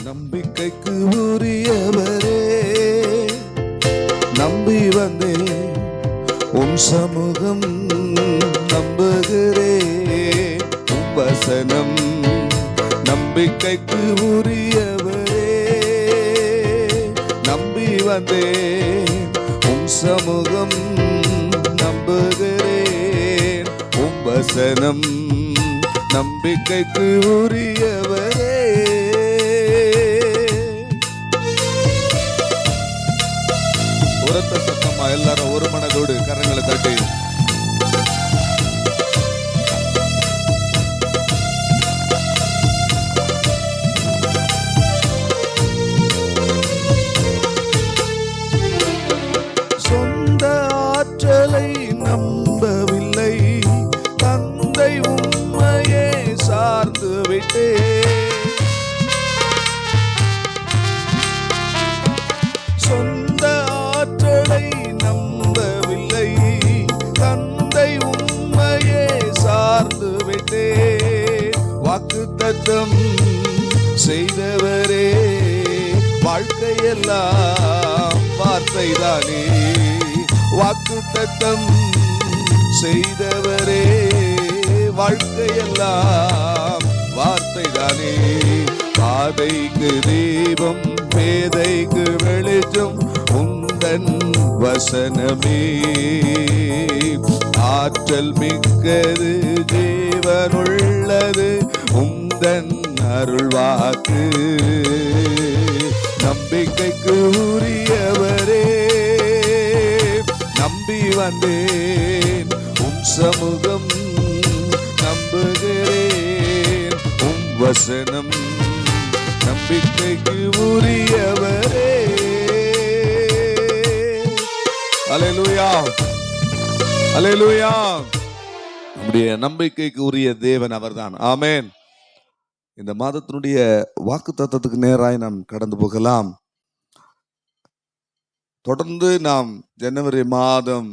நம்பிக்கைக்கு உரியவரே, நம்பி வந்தேன் உம் சமூகம், நம்புகிறேன் உம் வசனம். நம்பிக்கைக்கு உரியவரே, நம்பி வந்தேன் உம் சமூகம், நம்புகிறேன் உம் வசனம். நம்பிக்கைக்கு உரியவரே. உரத்த சத்தமா எல்லாரும் ஒரு மனதோடு கரங்களை தட்டி சொந்த ஆற்றலை நம்பவில்லை, தந்தை உம்மையே சார்ந்து விட்டேன். சொந்த ஆற்றலை நம்பவில்லை, தந்தை உம்மையே சார்ந்து விட்டேன். வாக்குத்தத்தம் செய்தவரே, வாழ்க்கையெல்லாம் வார்த்தைதானே. வாக்குத்தத்தம் செய்தவரே, வாழ்க்கையெல்லாம் வார்த்தைதானே. பாதைக்கு தீபம், பேதைக்கு வெளிச்சம் உந்தன் வசனமே. ஆற்றல் மிக்கது, ஜீவனுள்ளது உந்தன் அருள்வாக்கு. நம்பிக்கைக்கு உரியவரே, நம்பி வந்தேன் உம் சமூகம், நம்புகிறேன் உம் வசனம். நம்பிக்கைக்கு உரியவரே. அல்லேலூயா, அல்லேலூயா. நம்முடைய நம்பிக்கைக்கு உரிய தேவன் அவர்தான். ஆமென். இந்த மாதத்தினுடைய வாக்குத்தத்தத்துக்கு நேராய் நாம் கடந்து போகலாம். தொடர்ந்து நாம் ஜனவரி மாதம்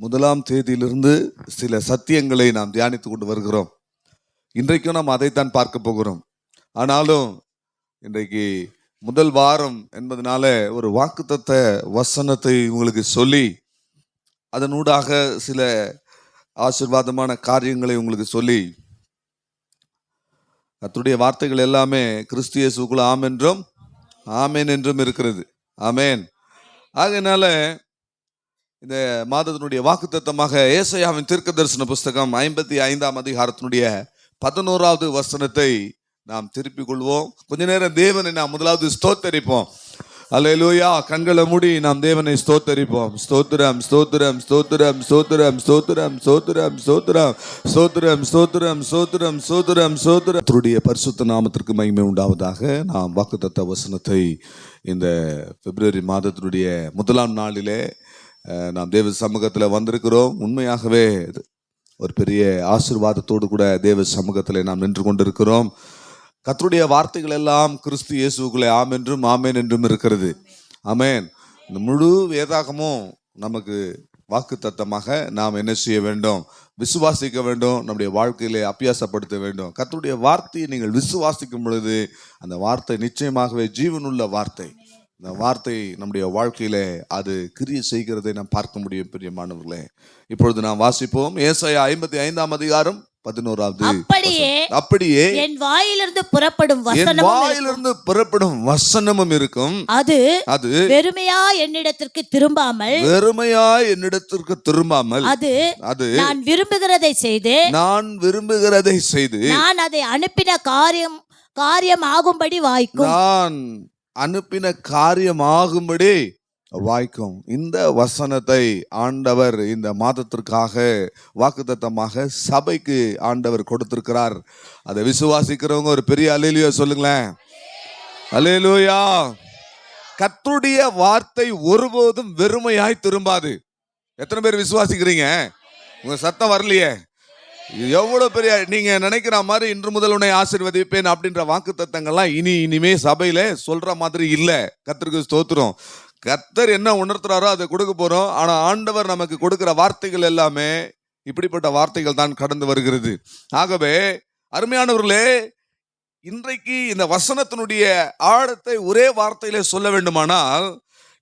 1ஆம் தேதியிலிருந்து சில சத்தியங்களை நாம் தியானித்துக் கொண்டு வருகிறோம். இன்றைக்கும் நாம் அதைத்தான் பார்க்க போகிறோம். ஆனாலும் இன்றைக்கு முதல் வாரம் என்பதனால ஒரு வாக்குத்தத்த வசனத்தை உங்களுக்கு சொல்லி அதனூடாக சில ஆசீர்வாதமான காரியங்களை உங்களுக்கு சொல்லி, கர்த்தருடைய வார்த்தைகள் எல்லாமே கிறிஸ்து இயேசுவுக்குள் ஆம் என்றும் ஆமேன் என்றும் இருக்கிறது. ஆமேன். ஆகையினால இந்த மாதத்தினுடைய வாக்குத்தத்தமாக ஏசாயாவின் தீர்க்கதரிசன புஸ்தகம் 55ஆம் அதிகாரத்தினுடைய 11வது வசனத்தை நாம் திருப்பிக் கொள்வோம். கொஞ்ச நேரம் தேவனை நாம் முதலாவது ஸ்தோத்தரிப்போம். அல்லேலூயா. கண்களை மூடி நாம் தேவனை ஸ்தோத்தரிப்போம். ஸ்தோத்திரம், ஸ்தோத்திரம், ஸ்தோத்திரம், ஸ்தோத்திரம், ஸ்தோத்திரம், ஸ்தோத்திரம், ஸ்தோத்திரம், ஸ்தோத்திரம், ஸ்தோத்திரம், ஸ்தோத்திரம், ஸ்தோத்திரம், ஸ்தோத்திரம். கர்த்தருடைய பரிசுத்த நாமத்திற்கு மகிமை உண்டாவதாக. நாம் வாக்குத்தத்த வசனத்தை இந்த பிப்ரவரி மாதத்தினுடைய 1ஆம் நாளிலே நாம் தேவ சமூகத்தில் வந்திருக்கிறோம். உண்மையாகவே ஒரு பெரிய ஆசீர்வாதத்தோடு கூட தேவ சமூகத்தில் நாம் நின்று கொண்டிருக்கிறோம். கர்த்தருடைய வார்த்தைகள் எல்லாம் கிறிஸ்து இயேசுவுக்குள்ளே ஆம் என்றும் ஆமேன் என்றும் இருக்கிறது. ஆமேன். இந்த முழு வேதாகமும் நமக்கு வாக்குத்தத்தமாக நாம் என்ன செய்ய வேண்டும்? விசுவாசிக்க வேண்டும். நம்முடைய வாழ்க்கையிலே அபியாசப்படுத்த வேண்டும். கர்த்தருடைய வார்த்தையை நீங்கள் விசுவாசிக்கும் பொழுது அந்த வார்த்தை நிச்சயமாகவே ஜீவனுள்ள வார்த்தை. இந்த வார்த்தை நம்முடைய வாழ்க்கையிலே அது கிரியை செய்கிறதை நாம் பார்க்க முடியும். பிரியமானவர்களே, இப்பொழுது நாம் வாசிப்போம். ஏசாயா 55ஆம் அதிகாரம் 11வது. அப்படியே என் வாயிலிருந்து புறப்படும் வசனமும் இருக்கும். அது வெறுமையா என்னிடத்திற்கு திரும்பாமல் அது நான் விரும்புகிறதை செய்து நான் அதை அனுப்பின காரியம் ஆகும்படி வாய்க்கும். நான் அனுப்பின காரியமாகும்படி வாய்க்கும். இந்த வசனத்தை ஆண்டவர் இந்த மாதத்திற்காக வாக்குத்தத்தமாக சபைக்கு ஆண்டவர் கொடுத்திருக்கிறார். அதை விசுவாசிக்கிறவங்க ஒரு பெரிய அல்லேலூயா சொல்லுங்களேன். அல்லேலூயா. கர்த்தருடைய வார்த்தை ஒருபோதும் வெறுமையாய் திரும்பாது. எத்தனை பேர் விசுவாசிக்கிறீங்க? உங்க சத்தம் வரலையே. எவ்வளவு பெரிய, நீங்க நினைக்கிற மாதிரி இன்று முதல் உன்னை ஆசீர்வதிப்பேன் அப்படின்ற வாக்குத்தத்தங்கள்லாம் இனிமே சபையில சொல்ற மாதிரி இல்ல. கர்த்தருக்கு ஸ்தோத்திரம். கர்த்தர் என்ன உணர்த்துறாரோ அதை கொடுக்க போறோம். ஆனா ஆண்டவர் நமக்கு கொடுக்கிற வார்த்தைகள் எல்லாமே இப்படிப்பட்ட வார்த்தைகள் தான் கடந்து வருகிறது. ஆகவே அருமையானவர்களே, இன்றைக்கு இந்த வசனத்தினுடைய ஆழத்தை ஒரே வார்த்தையிலே சொல்ல வேண்டுமானால்,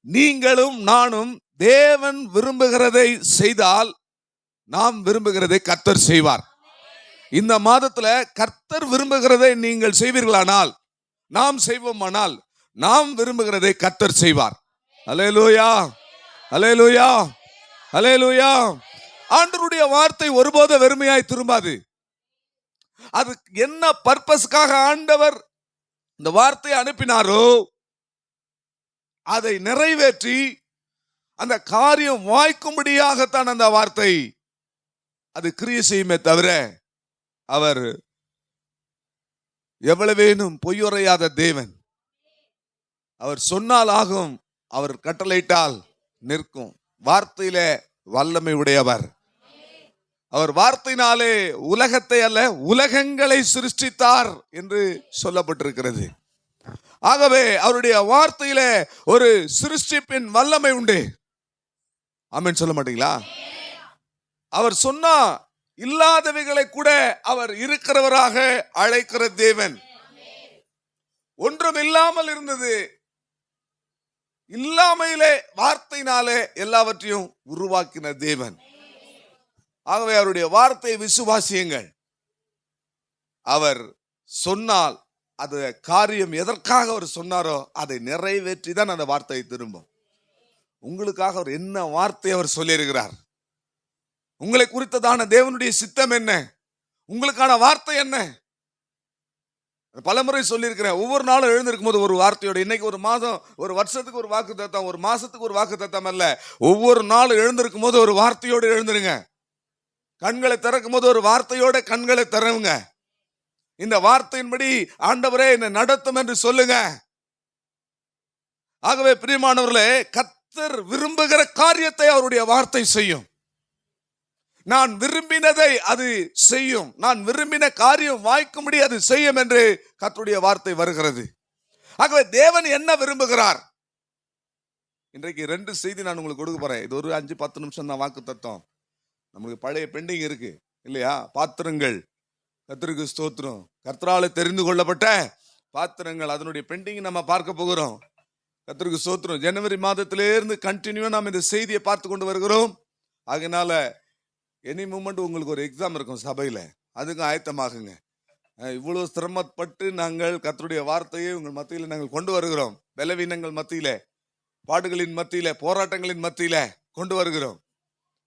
நீங்களும் நானும் தேவன் விரும்புகிறதை செய்தால் நாம் விரும்புகிறதை கர்த்தர் செய்வார். இந்த மாதத்துல கர்த்தர் விரும்புகிறதை நீங்கள் செய்வீர்களானால், நாம் செய்வோமானால், நாம் விரும்புகிறதை கர்த்தர் செய்வார். அல்லேலூயா, அல்லேலூயா, அல்லேலூயா. ஆண்டவருடைய வார்த்தை ஒருபோதும் வெறுமையாய் திரும்பாது. அது என்ன பர்பஸ்க்காக ஆண்டவர் இந்த வார்த்தையை அனுப்பினாரோ அதை நிறைவேற்றி அந்த காரியம் வாய்க்கும்படியாகத்தான் அந்த வார்த்தை அது கிரியை செய்யுமே தவிர, அவர் எவ்வளவேனும் பொய்யுரையாத தேவன். அவர் சொன்னால் ஆகும், அவர் கட்டளையிட்டால் நிற்கும். வார்த்தையிலே வல்லமை உடையவர். அவர் வார்த்தையினாலே உலகத்தை அல்ல உலகங்களை சிருஷ்டித்தார் என்று சொல்லப்பட்டிருக்கிறது. ஆகவே அவருடைய வார்த்தையிலே ஒரு சிருஷ்டிப்பின் வல்லமை உண்டு. ஆமென் சொல்ல மாட்டீங்களா? அவர் சொன்னா இல்லாதவைகளை கூட அவர் இருக்கிறவராக அழைக்கிற தேவன். ஒன்றும் இல்லாமல் இருந்தது, இல்லாமையிலே வார்த்தையினாலே எல்லாவற்றையும் உருவாக்கின தேவன். ஆகவே அவருடைய வார்த்தையை விசுவாசியுங்கள். அவர் சொன்னால் அது காரியம் எதற்காக அவர் சொன்னாரோ அதை நிறைவேற்றி தான் அந்த வார்த்தையை திரும்பும். உங்களுக்காக அவர் என்ன வார்த்தை அவர் சொல்லியிருக்கிறார், உங்களை குறித்ததான தேவனுடைய சித்தம் என்ன, உங்களுக்கான வார்த்தை என்ன? பலமுறை சொல்லியிருக்கிறேன். ஒவ்வொரு நாளும் எழுந்திருக்கும் போது ஒரு வார்த்தையோட, இன்னைக்கு ஒரு மாதம், ஒரு வருஷத்துக்கு ஒரு வாக்கு தத்தம், ஒரு மாசத்துக்கு ஒரு வாக்கு தத்தம் அல்ல, ஒவ்வொரு நாளும் எழுந்திருக்கும் போது ஒரு வார்த்தையோடு எழுந்துருங்க. கண்களை திறக்கும் போது ஒரு வார்த்தையோட கண்களை திறவுங்க. இந்த வார்த்தையின்படி ஆண்டவரே என்னை நடத்தும் என்று சொல்லுங்க. ஆகவே பிரியமானவர்களே, கர்த்தர் விரும்புகிற காரியத்தை அவருடைய வார்த்தை செய்யும். நான் விரும்பினதை அது செய்யும். நான் விரும்பின காரியம் வாய்க்கும்படி அது செய்யும் என்று கர்த்தருடைய வார்த்தை வருகிறது. ஆகவே தேவன் என்ன விரும்புகிறார்? இன்றைக்கு 2 செய்தி நான் உங்களுக்கு கொடுக்க போறேன். இது ஒரு 5-10 நிமிஷம் தான் வாக்கு தத்துவம். நமக்கு பழைய பெண்டிங் இருக்கு இல்லையா? பாத்திரங்கள், கர்த்தருக்கு ஸ்தோத்திரம், கர்த்தரால தெரிந்து கொள்ளப்பட்ட பாத்திரங்கள், அதனுடைய பெண்டிங் நம்ம பார்க்க போகிறோம். கர்த்தருக்கு ஸ்தோத்திரம். ஜனவரி மாதத்திலிருந்து கண்டினியூ நாம் இந்த செய்தியை பார்த்து கொண்டு வருகிறோம். அதனால எனி மூமெண்ட் உங்களுக்கு ஒரு எக்ஸாம் இருக்கும் சபையில, அதுக்கும் ஆயத்தமாகுங்க. இவ்வளவு சிரமப்பட்டு நாங்கள் கர்த்தருடைய வார்த்தையை உங்கள் மத்தியில நாங்கள் கொண்டு வருகிறோம். பலவீனங்கள் மத்தியில, பாடுகளின் மத்தியில, போராட்டங்களின் மத்தியில கொண்டு வருகிறோம்.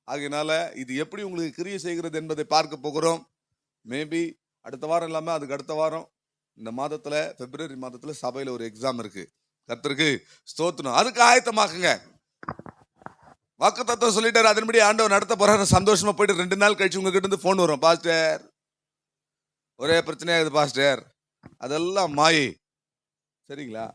ஆகையினால இது எப்படி உங்களுக்கு கிரியை செய்கிறது என்பதை பார்க்க போகிறோம். மேபி அடுத்த வாரம் இல்லாம அதுக்கு அடுத்த வாரம், இந்த மாதத்துல பிப்ரவரி மாதத்துல சபையில ஒரு எக்ஸாம் இருக்கு. கர்த்தருக்கு ஸ்தோத்திரம். அதுக்கு ஆயத்தமாக்குங்க. வாக்கு தத்துவம் சொல்லிட்டாரு, அதன்படி ஆண்டவர் நடத்த போறாரு. சந்தோஷமா போயிட்டு 2 நாள் கழிச்சு உங்ககிட்ட இருந்து போன் வரும், பாஸ்டர் ஒரே பிரச்சனையாகுது பாஸ்டர். அதெல்லாம் மாயை. சரிங்களா?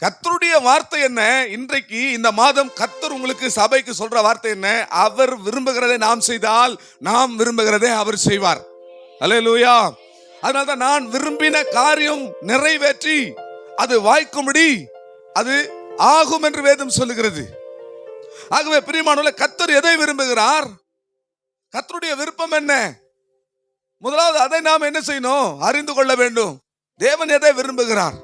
கர்த்தருடைய வார்த்தை என்ன? இன்றைக்கு இந்த மாதம் கர்த்தர் உங்களுக்கு சபைக்கு சொல்ற வார்த்தை என்ன? அவர் விரும்புகிறதை நாம் செய்தால் நாம் விரும்புகிறதை அவர் செய்வார். அல்லேலூயா. அதனால்தான் நான் விரும்பின காரியம் நிறைவேற்றி அது வாய்க்கும்படி அது ஆகும் என்று வேதம் சொல்லுகிறது. ஆகவே பிரியமானவர்களே, கர்த்தர் எதை விரும்புகிறார்? கர்த்தருடைய விருப்பம் என்ன? முதலாவது அதை நாம் என்ன செய்யணும்? அறிந்து கொள்ள வேண்டும். தேவன் எதை விரும்புகிறார்?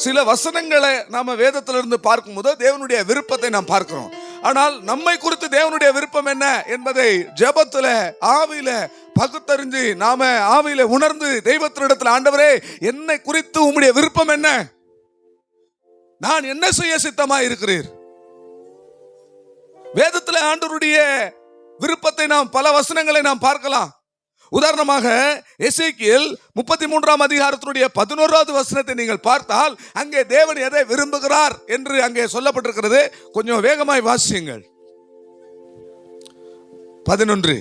சில வசனங்களை நாம வேதத்திலிருந்து பார்க்கும்போது தேவனுடைய விருப்பத்தை நாம் பார்க்கிறோம். ஆனால் நம்மை குறித்து தேவனுடைய விருப்பம் என்ன என்பதை ஜெபத்துல ஆவியில பகுத்தறிஞ்சு நாம ஆவியில உணர்ந்து தெய்வத்தினிடத்தில், ஆண்டவரே என்னை குறித்து உம்முடைய விருப்பம் என்ன? நான் என்ன செய்ய சித்தமா இருக்கிறீர்? வேதத்துல ஆண்டவருடைய விருப்பத்தை நாம் பல வசனங்களை நாம் பார்க்கலாம். உதாரணமாக எசேக்கியேல் 33ஆம் அதிகாரத்தினுடைய 11வது வசனத்தை நீங்கள் பார்த்தால் அங்கே தேவன் எதை விரும்புகிறார் என்று அங்கே சொல்லப்பட்டிருக்கிறது. கொஞ்சம் வேகமாய் வாசியுங்கள். 11.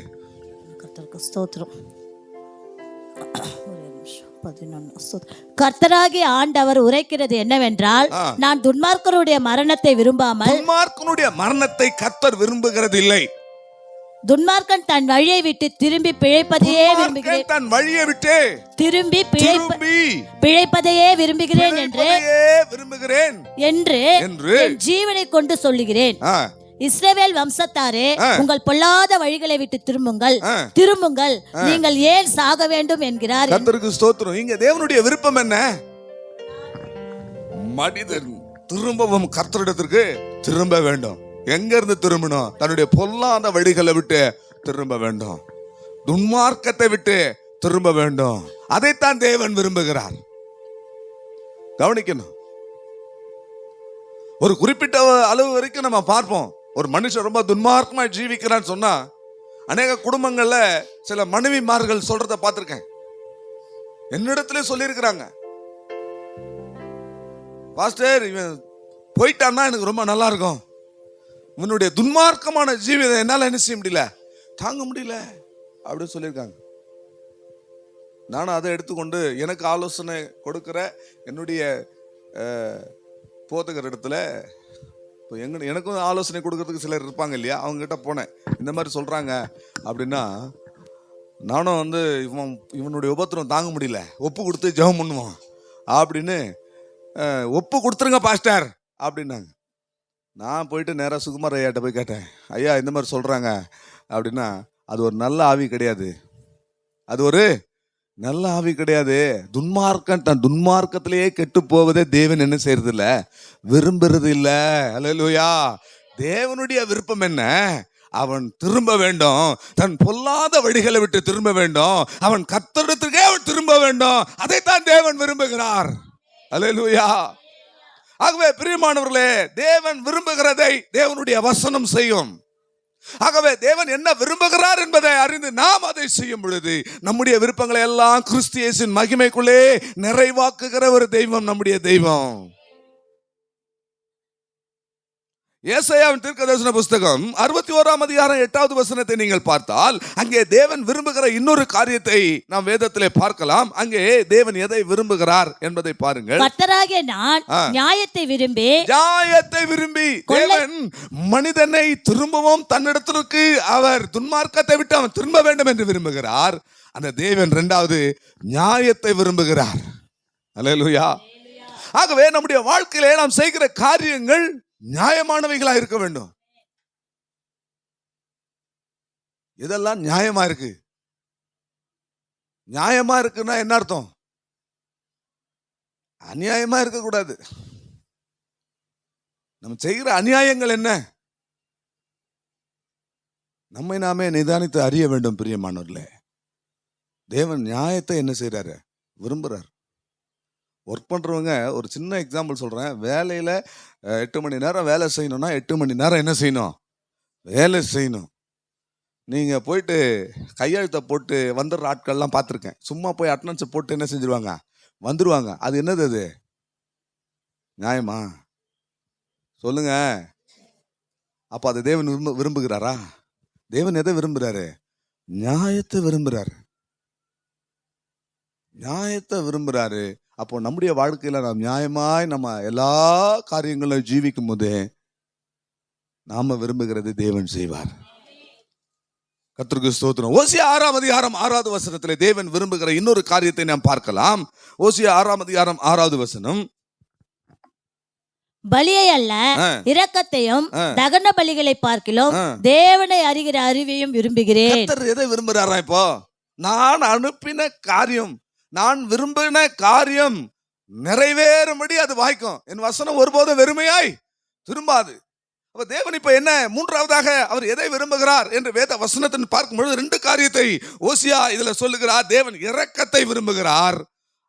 கர்த்தராகிய ஆண்டவர் உரைக்கிறது என்னவென்றால், நான் துன்மார்க்கருடைய மரணத்தை விரும்பாமல், துன்மார்க்கனுடைய மரணத்தை கர்த்தர் விரும்புகிறது இல்லை. துன்மார்க்கன் தன் வழியை விட்டு திரும்பி பிழைப்பதையே விரும்புகிறேன். தன் வழியை விட்டு திரும்பி பிழைப்பதையே விரும்புகிறேன் என்று என் ஜீவனை கொண்டு சொல்லுகிறேன். இஸ்ரவேல் வம்சத்தாரே, உங்கள் பொல்லாத வழிகளை விட்டு திரும்புங்கள், திரும்புங்கள், நீங்கள் ஏன் சாக வேண்டும் என்கிறார். கர்த்தருக்கு ஸ்தோத்திரம். இங்க தேவனுடைய விருப்பம் என்ன? மனிதன் திரும்பவும் கர்த்தரிடத்திற்கு திரும்ப வேண்டும். எங்க இருந்து திரும்பணும்? தன்னுடைய பொல்லாத வழிகளை விட்டு திரும்ப வேண்டும், துன்மார்க்கத்தை விட்டு திரும்ப வேண்டும். அதைத்தான் தேவன் விரும்புகிறார். கவனிக்கணும். ஒரு குறிப்பிட்ட அளவு வரைக்கும் நம்ம பார்ப்போம். ஒரு மனுஷன் ரொம்ப துன்மார்க்கமா ஜீவிக்கிறான்னு சொன்னா அநேக குடும்பங்கள்ல சில மனைவிமார்கள் சொல்றத பார்த்திருக்கேன். என்னிடத்துல சொல்லியிருக்கிறாங்க, பாஸ்டர் இவன் போயிட்டான்னா எனக்கு ரொம்ப நல்லா இருக்கும், இவனுடைய துன்மார்க்கமான ஜீவிதம் என்னால என்ன செய்ய முடியல, தாங்க முடியல அப்படின்னு சொல்லியிருக்காங்க. நானும் அதை எடுத்துக்கொண்டு எனக்கு ஆலோசனை கொடுக்கிற என்னுடைய போதகர் இடத்துல இப்போ எனக்கும் ஆலோசனை கொடுக்கறதுக்கு சிலர் இருப்பாங்க இல்லையா, அவங்ககிட்ட போனேன். இந்த மாதிரி சொல்கிறாங்க அப்படின்னா நானும் இவனுடைய உபத்திரம் தாங்க முடியல, ஒப்பு கொடுத்து ஜெபம் பண்ணுவோம் அப்படின்னு, ஒப்பு கொடுத்துருங்க பாஸ்டர் அப்படின்னாங்க. நான் போயிட்டு நேராக சுகுமார் ஐயாட்ட போய் கேட்டேன், ஐயா இந்த மாதிரி சொல்கிறாங்க அப்படின்னா, அது ஒரு நல்ல ஆவி கிடையாது, அது ஒரு நல்ல ஆவி கிடையாது. துன்மார்க்கன் தன் துன்மார்க்கத்திலேயே கெட்டு போவதே தேவன் என்ன செய்யறது இல்ல, விரும்புறது இல்ல. அல்லேலூயா. தேவனுடைய விருப்பம் என்ன? அவன் திரும்ப வேண்டும், தன் பொல்லாத வழிகளை விட்டு திரும்ப வேண்டும், அவன் கர்த்தரிடத்திற்கே அவன் திரும்ப வேண்டும். அதைத்தான் தேவன் விரும்புகிறார். அல்லேலூயா. ஆகவே பிரியமானவர்களே, தேவன் விரும்புகிறதை தேவனுடைய வசனம் செய்யும். ஆகவே தேவன் என்ன விரும்புகிறார் என்பதை அறிந்து நாம் அதை செய்யும் பொழுது நம்முடைய விருப்பங்களை எல்லாம் கிறிஸ்து இயேசுவின் மகிமைக்குள்ளே நிறைவாக்குகிற ஒரு தெய்வம் நம்முடைய தெய்வம். ஏசாயாவின் தீர்க்கதரிசன புஸ்தகம் 61ஆம் அதிகாரம் 8வது வசனத்தை நீங்கள் பார்த்தால் அங்கே தேவன் விரும்புகிற இன்னொரு காரியத்தை நாம் வேதத்திலே பார்க்கலாம். அங்கே தேவன் எதை விரும்புகிறார் என்பதை பாருங்கள். கர்த்தராகிய நான் நியாயத்தை விரும்பி தேவன் மனிதனை திரும்பவும் தன்னிடத்திற்கு அவர் துன்மார்க்கத்தை விட்டு அவன் திரும்ப வேண்டும் என்று விரும்புகிறார். அந்த தேவன் இரண்டாவது நியாயத்தை விரும்புகிறார். அல்லேலூயா. ஆகவே நம்முடைய வாழ்க்கையிலே நாம் செய்கிற காரியங்கள் நியாயமானவைகளா இருக்க வேண்டும். இதெல்லாம் நியாயமா இருக்கு. நியாயமா இருக்குன்னா என்ன அர்த்தம்? அநியாயமா இருக்க கூடாது. நம்ம செய்கிற அநியாயங்கள் என்ன? நம்மை நாமே நிதானித்து அறிய வேண்டும். பிரியமானவர்களே, தேவன் நியாயத்தை என்ன செய்யறாரு? விரும்புறார். ஒர்க் பண்ணுறவங்க, ஒரு சின்ன எக்ஸாம்பிள் சொல்கிறேன். வேலையில் 8 மணி நேரம் வேலை செய்யணும்னா 8 மணி நேரம் என்ன செய்யணும்? வேலை செய்யணும். நீங்கள் போயிட்டு கையெழுத்தை போட்டு வந்துடுற ஆட்கள்லாம் பார்த்துருக்கேன். சும்மா போய் அட்டனன்ஸை போட்டு என்ன செஞ்சிருவாங்க? வந்துடுவாங்க. அது என்னது? அது நியாயமா? சொல்லுங்க. அப்போ அது தேவன் விரும்புகிறாரா? தேவன் எதை விரும்புகிறாரு? நியாயத்தை விரும்புகிறாரு. நியாயத்தை விரும்புகிறாரு. அப்போ நம்முடைய வாழ்க்கையில நாம் நியாயமாய் நம்ம எல்லா காரியங்களும் ஜீவிக்கும் போது நாம விரும்புகிறது தேவன் செய்வார். கர்த்தருக்கு ஸ்தோத்திரம். ஓசியா 6ஆம் அதிகாரம் 6வது வசனத்திலே தேவன் விரும்புகிற இன்னொரு காரியத்தை நாம் பார்க்கலாம். ஓசியா 6ஆம் அதிகாரம் 6வது வசனம். பலியை அல்ல இரக்கத்தையும் தகன பலிகளை பார்க்கிலும் தேவனை அறிகிற அறிவையும் விரும்புகிறேன். கர்த்தர் எதை விரும்புகிறாரா? இப்போ நான் அனுப்பின காரியம், நான் விரும்பின காரியம் நிறைவேறும்படி அது வாய்க்கும். என் வசனம் ஒருபோதும் வெறுமையாய் திரும்பாது. அப்ப தேவன் இப்ப என்ன மூன்றாவதாக அவர் எதை விரும்புகிறார் என்று வேத வசனத்தின் பார்க்கும் பொழுது 2 காரியத்தை ஓசியா இதுல சொல்லுகிறார். தேவன் இரக்கத்தை விரும்புகிறார்.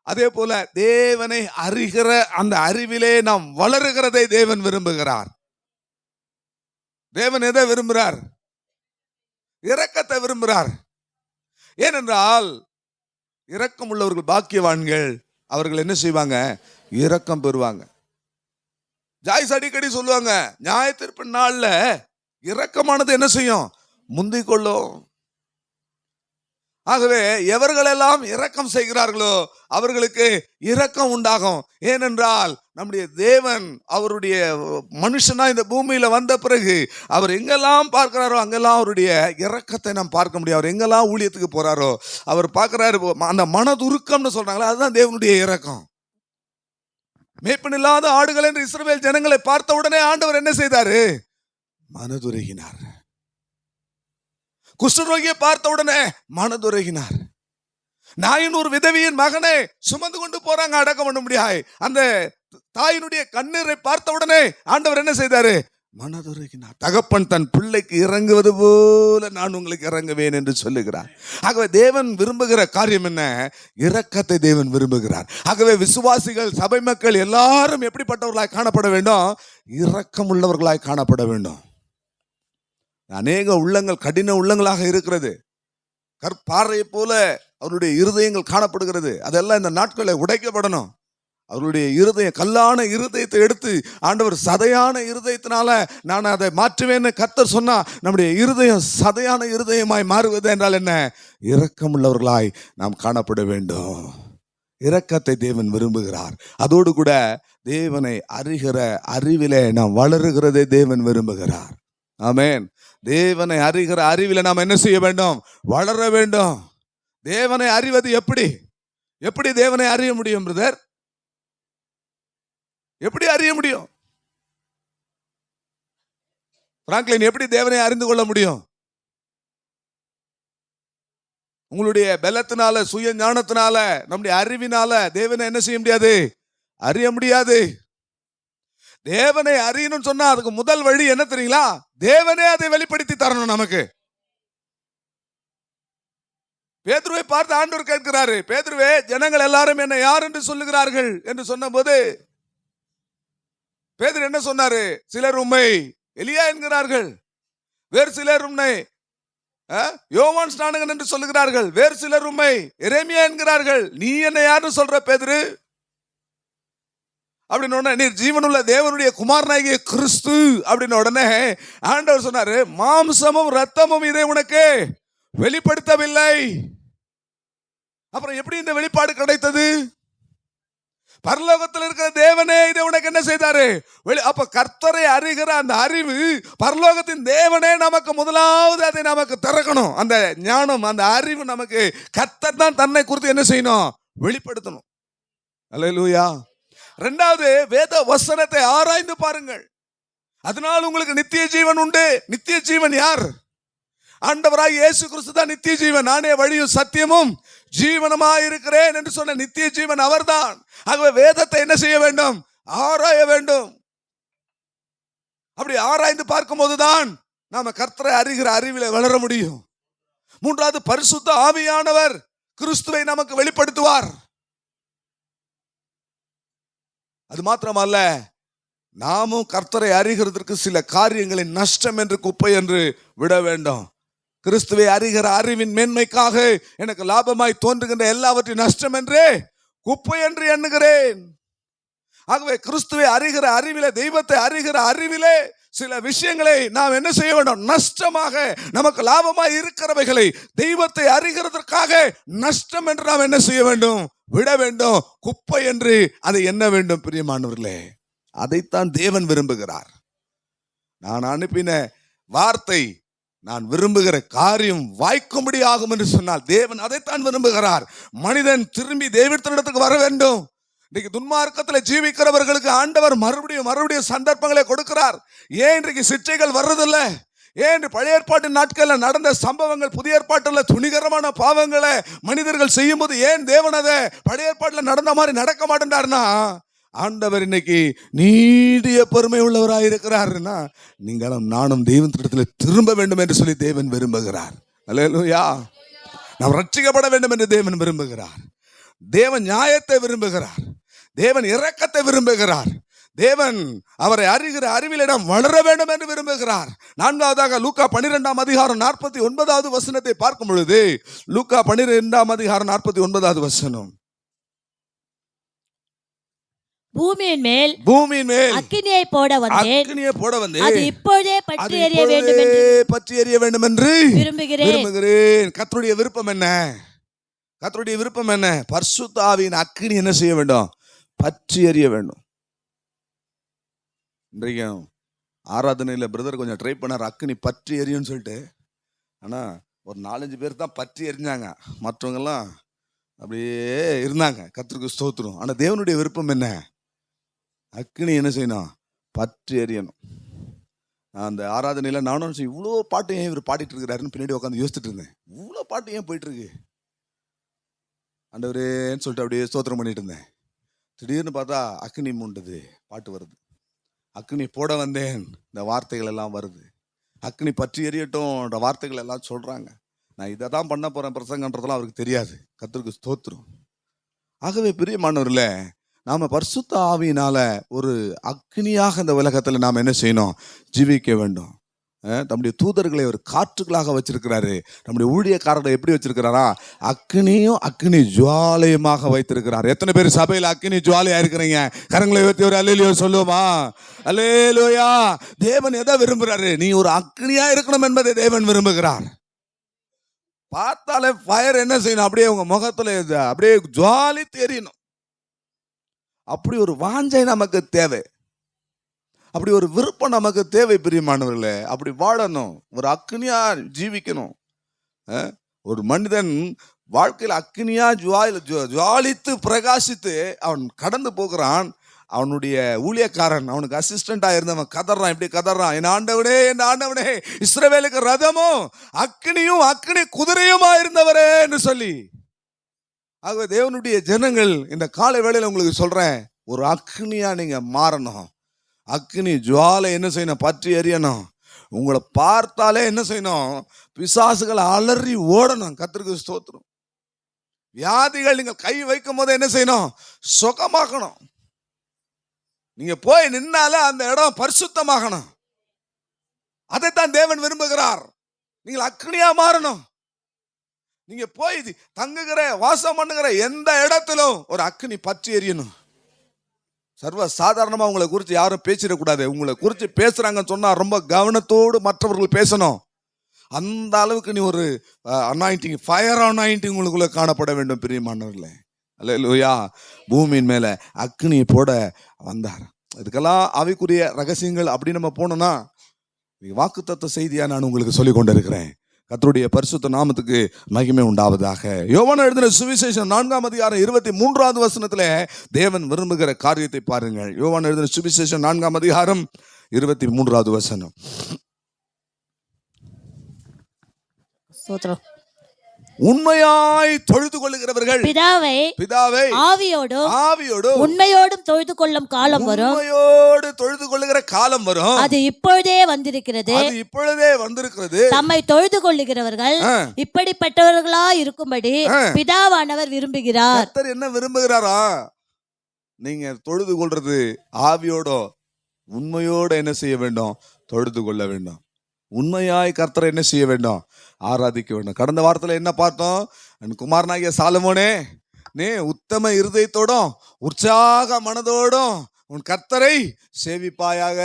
அதே போல தேவனை அறிகிற அந்த அறிவிலே நாம் வளருகிறதை தேவன் விரும்புகிறார். தேவன் எதை விரும்புகிறார்? இரக்கத்தை விரும்புகிறார். ஏனென்றால் இரக்கம் உள்ளவர்கள் பாக்கியவான்கள். அவர்கள் என்ன செய்வாங்க? இரக்கம் பெறுவாங்க. ஜாய்ஸ் அடிக்கடி சொல்லுவாங்க, நியாய தீர்ப்பு நாள்ல இரக்கமானது என்ன செய்யும்? முந்திக் கொள்ளும். ஆகவே எவர்களெல்லாம் இரக்கம் செய்கிறார்களோ அவர்களுக்கு இரக்கம் உண்டாகும். ஏனென்றால் நம்முடைய தேவன் அவருடைய மனுஷனா இந்த பூமியில வந்த பிறகு அவர் எங்கெல்லாம் பார்க்கிறாரோ அங்கெல்லாம் அவருடைய இரக்கத்தை நாம் பார்க்க முடியும். அவர் எங்கெல்லாம் ஊழியத்துக்கு போறாரோ அவர் பார்க்கிறாரு. அந்த மனதுருக்கம்னு சொல்றாங்களா, அதுதான் தேவனுடைய இரக்கம். மேய்ப்பன் இல்லாத ஆடுகள் என்று இஸ்ரவேல் ஜனங்களை பார்த்த உடனே ஆண்டவர் என்ன செய்தாரு? மனதுருகினார். குஷ்டரோகியை பார்த்த உடனே மனதுருகினார். நாயினூர் விதவியின் மகனை சுமந்து கொண்டு போறாங்க, அடக்கம் பண்ண முடியாது. அந்த தாயினுடைய கண்ணீரை பார்த்த உடனே ஆண்டவர் என்ன செய்தாரு? மனதுருகினார். தகப்பன் தன் பிள்ளைக்கு இறங்குவது போல நான் உங்களுக்கு இறங்குவேன் என்று சொல்லுகிறார். ஆகவே தேவன் விரும்புகிற காரியம் என்ன? இரக்கத்தை தேவன் விரும்புகிறார். ஆகவே விசுவாசிகள், சபை மக்கள் எல்லாரும் எப்படிப்பட்டவர்களாய் காணப்பட வேண்டும்? இரக்கம் உள்ளவர்களாய் காணப்பட வேண்டும். அநேக உள்ளங்கள் கடின உள்ளங்களாக இருக்கிறது. கற்பாறையை போல அவருடைய இருதயங்கள் காணப்படுகிறது. அதெல்லாம் இந்த நாட்களை உடைக்கப்படணும். அவருடைய இருதயம், கல்லான இருதயத்தை எடுத்து ஆண்டவர் சதையான இருதயத்தினால நான் அதை மாற்றுவேன்னு கர்த்தர் சொன்னா, நம்முடைய இருதயம் சதையான இருதயமாய் மாறுவது என்றால் என்ன? இரக்கம் உள்ளவர்களாய் நாம் காணப்பட வேண்டும். இரக்கத்தை தேவன் விரும்புகிறார். அதோடு கூட தேவனை அறிகிற அறிவிலே நாம் வளருகிறதை தேவன் விரும்புகிறார். ஆமென். தேவனை அறிகிற அறிவில நாம் என்ன செய்ய வேண்டும்? வளர வேண்டும். தேவனை அறிவது எப்படி? எப்படி தேவனை அறிய முடியும் பிரதர்? எப்படி அறிய முடியும்? பிராங்க்லின், எப்படி தேவனை அறிந்து கொள்ள முடியும்? உங்களுடைய பலத்தினால, சுய ஞானத்தினால, நம்முடைய அறிவினால தேவனை என்ன செய்ய முடியாது? அறிய முடியாது. தேவனை அறியணும்னு சொன்னா அதுக்கு முதல் வழி என்ன தெரியுங்களா? தேவனே அதை வெளிப்படுத்தி தரணும் நமக்கு. பேதுருவை பார்த்து ஆண்டவர் கேட்கிறாரு, பேதுருவே, ஜனங்கள் எல்லாரும் என்ன யார் என்று சொல்லுகிறார்கள் என்று சொன்னபோது பேதுரு என்ன சொன்னாரு? சிலர் உம்மை எலியா என்கிறார்கள், வேறு சிலர் உம்மை யோவான் ஸ்நானகன் என்று சொல்லுகிறார்கள், வேறு சிலர் உம்மை எரேமியா என்கிறார்கள், நீ என்ன யாருன்னு சொல்ற பேதுரு? அப்படின்னு உடனே, நீர் ஜீவனுள்ள தேவனுடைய குமாரனாகிய கிறிஸ்து அப்படின்னு உடனே ஆண்டவர் சொன்னாரு, மாம்சமும் ரத்தமும் இதை உனக்கு வெளிப்படுத்தவில்லை. அப்புறம் எப்படி இந்த வெளிப்பாடு கிடைத்தது? பரலோகத்தில் இருக்கிற தேவனே இதை உனக்கு என்ன செய்தாரு? அப்ப கர்த்தரை அறிகிற அந்த அறிவு, பரலோகத்தின் தேவனே நமக்கு முதலாவது அதை நமக்கு திறக்கணும். அந்த ஞானம், அந்த அறிவு நமக்கு கர்த்தர் தான் தன்னை குறித்து என்ன செய்யணும்? வெளிப்படுத்தணும். அல்லேலூயா. இரண்டாவது, வேத வசனத்தை ஆராய்ந்து பாருங்கள். அதனால் உங்களுக்கு நித்திய ஜீவன் உண்டு. நித்திய ஜீவன் யார்? ஆண்டவராய் இயேசு கிறிஸ்து தான் நித்திய ஜீவன். நானே வழியும் சத்தியமும் ஜீவனமாய் இருக்கிறேன் என்று சொன்ன நித்திய ஜீவன் அவர்தான். ஆகவே வேதத்தை என்ன செய்ய வேண்டும்? ஆராய வேண்டும். அப்படி ஆராய்ந்து பார்க்கும் போதுதான் நாம கர்த்தரை அறிகிற அறிவிலே வளர முடியும். மூன்றாவது, பரிசுத்த ஆவியானவர் கிறிஸ்துவை நமக்கு வெளிப்படுத்துவார். அது மாத்திரமல்ல, நாமும் கர்த்தரை அறிகிறதற்கு சில காரியங்களை நஷ்டம் என்று, குப்பை என்று விட வேண்டும். கிறிஸ்துவை அறிகிற அறிவின் மேன்மைக்காக எனக்கு லாபமாய் தோன்றுகின்ற எல்லாவற்றையும் நஷ்டம் என்றே, குப்பை என்று எண்ணுகிறேன். ஆகவே கிறிஸ்துவை அறிகிற அறிவிலே, தெய்வத்தை அறிகிற அறிவிலே சில விஷயங்களை நாம் என்ன செய்ய வேண்டும்? நஷ்டமாக, நமக்கு லாபமாய் இருக்கிறவைகளை தெய்வத்தை அறிகிறதற்காக நஷ்டம் என்று நாம் என்ன செய்ய வேண்டும்? விட வேண்டும். குப்பை என்று அதை எண்ண வேண்டும். பிரியமானவர்களே, அதைத்தான் தேவன் விரும்புகிறார். நான் அனுப்பின வார்த்தை, நான் விரும்புகிற காரியம் வாய்க்கும்படி ஆகும் என்று சொன்னால் தேவன் அதைத்தான் விரும்புகிறார். மனிதன் திரும்பி தெய்வத்தினிடத்துக்கு வர வேண்டும். இன்னைக்கு துன்மார்க்கத்தில் ஜீவிக்கிறவர்களுக்கு ஆண்டவர் மறுபடியும் சந்தர்ப்பங்களை கொடுக்கிறார். ஏன் இன்றைக்கு சிற்றைகள் வர்றதில்லை? ஏன் பழைய ஏற்பாட்டின் நாட்களில் நடந்த சம்பவங்கள் புதிய ஏற்பாட்டில் துணிகரமான பாவங்களை மனிதர்கள் செய்யும் போது ஏன் தேவன் அதை பழைய ஏற்பாட்டில் நடந்த மாதிரி நடக்க மாட்டேன்டார்னா, ஆண்டவர் இன்னைக்கு நீடிய பொறுமை உள்ளவராக இருக்கிறார்னா, நீங்களும் நானும் தெய்வத்திடத்தில் திரும்ப வேண்டும் என்று சொல்லி தேவன் விரும்புகிறார். அல்லேலூயா. நாம் ரட்சிக்கப்பட வேண்டும் என்று தேவன் விரும்புகிறார். தேவன் நியாயத்தை விரும்புகிறார். தேவன் இரக்கத்தை விரும்புகிறார். தேவன் அவரை அறிகிற அறிவிலிடம் வளர வேண்டும் என்று விரும்புகிறார். நான்காவதாக, லூக்கா 12ஆம் அதிகாரம் 49வது வசனத்தை பார்க்கும் பொழுது, லூக்கா 12ஆம் அதிகாரம் 49வது வசனம், பூமியின் மேல் அக்கினியை போட வந்தேன், அது இப்பொழுதே பற்றி எரிய வேண்டும் என்று விரும்புகிறேன். கர்த்தருடைய விருப்பம் என்ன? கர்த்தருடைய விருப்பம் என்ன? பரிசுத்த ஆவியின் அக்கினி என்ன செய்ய வேண்டும்? பற்றி எரிய வேண்டும். இன்றைக்கும் ஆராதனையில் பிரதர் கொஞ்சம் ட்ரை பண்ணார், அக்கினி பற்றி எரியும்னு சொல்லிட்டு. ஆனால் ஒரு 4-5 பேர் தான் பற்றி எரிஞ்சாங்க, மற்றவங்கெல்லாம் அப்படியே இருந்தாங்க. கர்த்தருக்கு ஸ்தோத்திரம். ஆனால் தேவனுடைய விருப்பம் என்ன? அக்கினி என்ன செய்யணும்? பற்றி எரியணும். அந்த ஆராதனையில் நானும் இவ்வளோ பாட்டு ஏன் இவர் பாடிட்டு இருக்கிறாருன்னு பின்னாடி உட்காந்து யோசிச்சுட்டு இருந்தேன். இவ்வளோ பாட்டு ஏன் போயிட்டு இருக்கு ஆண்டவரேன்னு சொல்லிட்டு அப்படியே ஸ்தோத்திரம் பண்ணிட்டு இருந்தேன். திடீர்னு பார்த்தா அக்னி மூண்டது பாட்டு வருது. அக்னி போட வந்தேன் இந்த வார்த்தைகள் எல்லாம் வருது. அக்னி பற்றி எரியட்டும்ன்ற வார்த்தைகள் எல்லாம் சொல்றாங்க. நான் இதை தான் பண்ண போறேன் பிரசங்கன்றதெல்லாம் அவருக்கு தெரியாது. கர்த்தருக்கு ஸ்தோத்திரம். ஆகவே பிரியமானவர்களே, நாம பரிசுத்த ஆவியினால ஒரு அக்னியாக இந்த உலகத்துல நாம் என்ன செய்யணும்? ஜீவிக்க வேண்டும். நம்முடைய தூதர்களை ஒரு காற்றுகளாக வச்சிருக்கிறாரு. நம்முடைய ஊழியக்காரர்களை எப்படி வச்சிருக்கிறாரா? அக்னியும் அக்னி ஜுவாலையுமாக வைத்திருக்கிறார். எத்தனை பேர் சபையில் அக்னி ஜுவாலையா இருக்கிறீங்க? கரங்களை உயர்த்தி ஒரு அல்லேலூயா சொல்லுவோமா? அல்லேலூயா. தேவன் எதை விரும்புகிறாரு? நீ ஒரு அக்னியா இருக்கணும் என்பதை தேவன் விரும்புகிறார். பார்த்தாலே ஃபயர் என்ன செய்யணும்? அப்படியே உங்க முகத்துல அப்படியே ஜுவாலி தெரியணும். அப்படி ஒரு வாஞ்சை நமக்கு தேவை. அப்படி ஒரு விருப்பம் நமக்கு தேவை பிரியமானவர்களே. அப்படி வாழணும், ஒரு அக்னியா ஜீவிக்கணும். ஒரு மனிதன் வாழ்க்கையில் அக்னியா ஜுவாலித்து பிரகாசித்து அவன் கடந்து போகிறான். அவனுடைய ஊழியக்காரன் அவனுக்கு அசிஸ்டண்டா இருந்தவன் கதறான், இப்படி கதறான், என் ஆண்டவனே, என் ஆண்டவனே, இஸ்ரவேலுக்கு ரதமும் அக்னியும் அக்னி குதிரையுமா இருந்தவரே என்று சொல்லி. ஆகவே தேவனுடைய ஜனங்கள் இந்த காலை வேளையில உங்களுக்கு சொல்றேன், ஒரு அக்னியா நீங்க மாறணும். அக்னி ஜுவாலை என்ன செய்யணும்? பற்றி எரியணும். உங்களை பார்த்தாலே என்ன செய்யணும்? பிசாசுகளை அலறி ஓடணும். கர்த்தருக்கு ஸ்தோத்திரம். வியாதிகள் நீங்கள் கை வைக்கும் போது என்ன செய்யணும்? சுகமாக்கணும். நீங்க போய் நின்னால அந்த இடம் பரிசுத்தமாகணும். அதைத்தான் தேவன் விரும்புகிறார். நீங்கள் அக்னியா மாறணும். நீங்க போய் தங்குகிற வாசம் பண்ணுகிற எந்த இடத்திலும் ஒரு அக்னி பற்றி எரியணும். சர்வ சாதாரணமா உங்களை குறித்து யாரும் பேசிடக்கூடாது. உங்களை குறித்து பேசுறாங்கன்னு சொன்னா ரொம்ப கவனத்தோடு மற்றவர்கள் பேசணும். அந்த அளவுக்கு நீ ஒரு அனாயிண்டிங், ஃபயர் அனாயிண்டிங் உங்களுக்குள்ள காணப்பட வேண்டும் பிரியமானவர்களே. அல்லேலூயா. பூமியின் மேல அக்னியை போட வந்தார். இதுக்கெல்லாம் ஆவிக்குரிய ரகசியங்கள் அப்படி நம்ம போனோம்னா வாக்குத்தத்த செய்தியா நான் உங்களுக்கு சொல்லிக் கொண்டிருக்கிறேன். கர்த்தருடைய பரிசுத்த நாமத்துக்கு மகிமை உண்டாவதாக. யோவான் எழுதின சுவிசேஷம் 4ஆம் அதிகாரம் 23வது வசனத்திலே தேவன் விரும்புகிற காரியத்தை பாருங்கள். யோவான் எழுதின சுவிசேஷம் 4ஆம் அதிகாரம் 23வது வசனம். உண்மையாய் தொழுது கொள்ளுகிறவர்கள் பிதாவை ஆவியோடும் உண்மையோடும் தொழுது கொள்ளும் காலம் வரும். உண்மையோடு தொழுது கொள்ளுகிற காலம் வரும். அது இப்பொழுதே வந்திருக்கிறது. தம்மை தொழுது கொள்ளுகிறவர்கள் இப்படிப்பட்டவர்களா இருக்கும்படி பிதாவானவர் விரும்புகிறார். கர்த்தர் என்ன விரும்புகிறாரா? நீங்க தொழுது கொள்றது ஆவியோட உண்மையோட என்ன செய்ய வேண்டும்? தொழுது கொள்ள வேண்டும். உண்மையாய் கர்த்தரை என்ன செய்ய வேண்டும்? ஆராதிக்க வேண்டும். கடந்த வாரத்தில் என்ன பார்த்தோம்? என் குமாரனாகிய சாலமோனே, நீ உத்தம இருதயத்தோடும் உற்சாக மனதோடும் உன் கர்த்தரை சேவிப்பாயாக.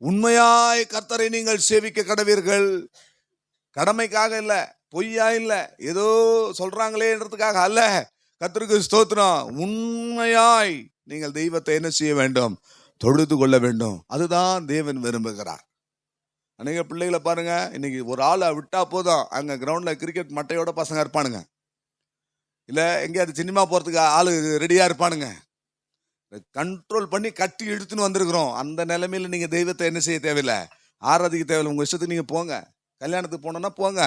உண்மையாய் கர்த்தரை நீங்கள் சேவிக்க கடவீர்கள். கடமைக்காக இல்ல, பொய்யா இல்ல, ஏதோ சொல்றாங்களேன்றதுக்காக அல்ல. கர்த்தருக்கு ஸ்தோத்திரம். உண்மையாய் நீங்கள் தெய்வத்தை என்ன செய்ய வேண்டும்? தொழுது கொள்ள வேண்டும். அதுதான் தேவன் விரும்புகிறார். அநேக பிள்ளைகளை பாருங்க, இன்னைக்கு ஒரு ஆளை விட்டா போதும், அங்க கிரவுண்ட்ல கிரிக்கெட் மட்டையோட பசங்க இருப்பானுங்க, இல்ல எங்கேயாவது சினிமா போறதுக்கு ஆளு ரெடியா இருப்பானுங்க. கண்ட்ரோல் பண்ணி கட்டி இழுத்துன்னு வந்திருக்கிறோம். அந்த நிலைமையில நீங்க தெய்வத்தை என்ன செய்ய தேவையில்லை, ஆராதிக்க தேவையில்லை. உங்க இஷ்டத்துக்கு நீங்க போங்க. கல்யாணத்துக்கு போனோம்னா போங்க,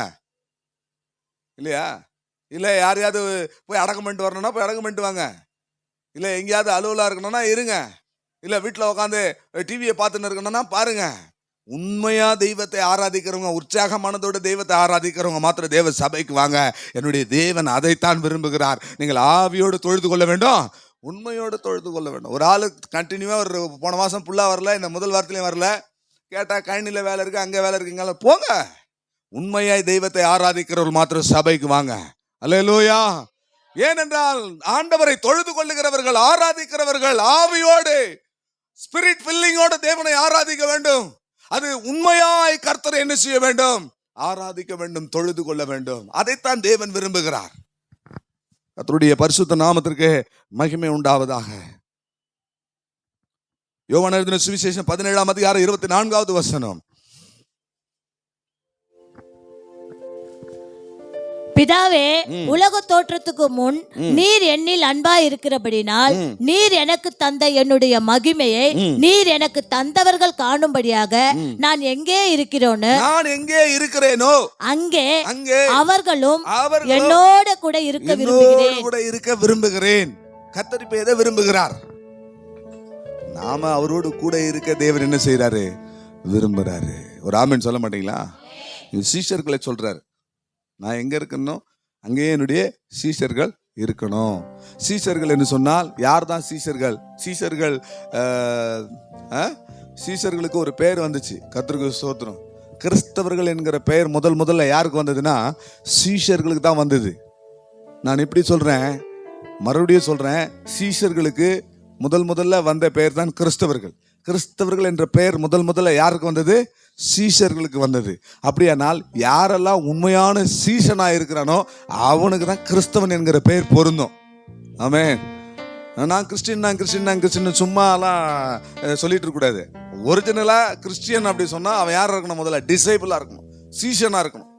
இல்லையா? இல்ல யாரையாவது போய் அடக்கம் பண்ணிட்டு வரணும்னா போய் அடக்கம் பண்ணிட்டு வாங்க. இல்ல எங்கேயாவது அலுவலா இருக்கணும்னா இருங்க. இல்ல வீட்டுல உட்காந்து டிவியை பார்த்துன்னு இருக்கணும்னா பாருங்க. உண்மையா தெய்வத்தை ஆராதிக்கிறவங்க, உற்சாகமானதோட தெய்வத்தை ஆராதிக்கிறவங்க மாத்திர தேவ சபைக்கு வாங்க. என்னுடைய தேவன் அதைத்தான் விரும்புகிறார். நீங்கள் ஆவியோடு தொழுது கொள்ள வேண்டும், உண்மையோடு தொழுது கொள்ள வேண்டும். ஒரு ஆளு கண்டினியூவா ஒரு போன மாசம் ஃபுல்லா வரல, இந்த முதல் வாரத்திலையும் வரல, கேட்டா கழனில வேலை இருக்கு, அங்க வேலை இருக்குங்க, போங்க. உண்மையாய் தெய்வத்தை ஆராதிக்கிறவர்கள் மாத்திர சபைக்கு வாங்க. அல்லேலூயா. ஏனென்றால் ஆண்டவரை தொழுது கொள்ளுகிறவர்கள், ஆராதிக்கிறவர்கள் ஆவியோடு ஸ்பிரிட் ஃபில்லிங்கோட தேவனை ஆராதிக்க வேண்டும். அது உண்மையாய் கர்த்தரை என்ன செய்ய வேண்டும்? ஆராதிக்க வேண்டும், தொழுது கொள்ள வேண்டும். அதைத்தான் தேவன் விரும்புகிறார். கர்த்தருடைய பரிசுத்த நாமத்திற்கு மகிமை உண்டாவதாக. யோவான் எழுதின சுவிசேஷம் 17ஆம் அதிகாரம் 24வது வசனம். பிதாவே, உலக தோற்றத்துக்கு முன் நீர் என்னில் அன்பா இருக்கிறபடினால் நீர் எனக்கு தந்த என்னுடைய மகிமையை நீர் எனக்கு தந்தவர்கள் காணும்படியாக நான் எங்கே இருக்கிறேனோ அங்கே அவர்களும் என்னோட கூட இருக்க விரும்புகிறேன். கர்த்தர் இப்ப எதை விரும்புகிறார்? நாம அவரோடு கூட இருக்க தேவன் என்ன செய்யறாரு? விரும்புறாரு. ஒரு ஆமென் சொல்ல மாட்டீங்களா? சீஷர்களை சொல்றாரு, நான் எங்க இருக்கணும் அங்கே என்னுடைய சீஷர்கள் இருக்கணும். சீஷர்கள் என்று சொன்னால் யார் தான் சீஷர்கள்? சீஷர்களுக்கு ஒரு பெயர் வந்துச்சு. கர்த்தருக்கு ஸ்தோத்திரம். கிறிஸ்தவர்கள் என்கிற பெயர் முதல்ல யாருக்கு வந்ததுன்னா சீஷர்களுக்கு தான் வந்தது. நான் இப்படி சொல்றேன், மறுபடியும் சொல்றேன், சீஷர்களுக்கு முதல்ல வந்த பெயர் தான் கிறிஸ்தவர்கள். கிறிஸ்தவர்கள் என்ற பெயர் முதல்ல யாருக்கு வந்தது? சீஷர்களுக்கு வந்தது. அப்படியானால் யாரெல்லாம் உண்மையான சீஷனா இருக்கிறானோ அவனுக்கு தான் கிறிஸ்தவன் என்கிற பெயர் பொருந்தும். ஆமென். நான் கிறிஸ்டின் சும்மாலாம் சொல்லிட்டு இருக்க கூடாது. ஒரிஜினலா கிறிஸ்டியன் அப்படி சொன்னா அவன் யாரா இருக்கணும்? முதல்ல டிசைபிளா இருக்கணும், சீஷனா இருக்கணும்.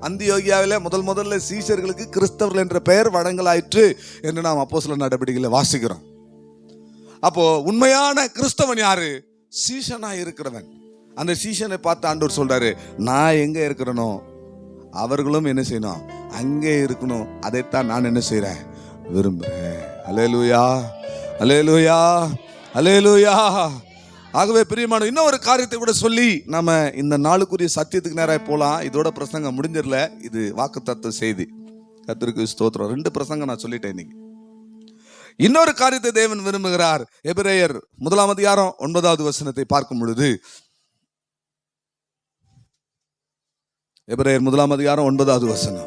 அந்தியோகியாவிலே முதல்ல சீஷர்களுக்கு கிறிஸ்தவர்கள் என்ற பெயர் வழங்கலாயிற்று என்று நாம் அப்போஸ்தலர் நடவடிக்கைகளை வாசிக்கிறோம். அப்போ உண்மையான கிறிஸ்தவன் யாரு? சீஷனா இருக்கிறவன். அந்த சீஷனை பார்த்து ஆண்டவர் சொல்றாரு, நான் எங்க இருக்கிறனோ அவர்களும் என்ன செய்யணும்? அங்கே இருக்கணும். அதைத்தான் நான் என்ன செய்றேன்? விரும்புறேன். அல்லேலூயா, அல்லேலூயா, அல்லேலூயா. ஆகவே பிரியமான இன்னொரு காரியத்தை கூட சொல்லி நம்ம இந்த நாளுக்குரிய சத்தியத்துக்கு நேராக போலாம். இதோட பிரசங்கம் முடிஞ்சிடல. இது வாக்குத்தத்த செய்தி. கர்த்தருக்கு ஸ்தோத்திரம். 2 பிரசங்கம் நான் சொல்லிட்டேன் இன்னைக்கு. இன்னொரு காரியத்தை தேவன் விரும்புகிறார். எபிரேயர் 1:9 பார்க்கும் பொழுது, எபிரேயர் 1:9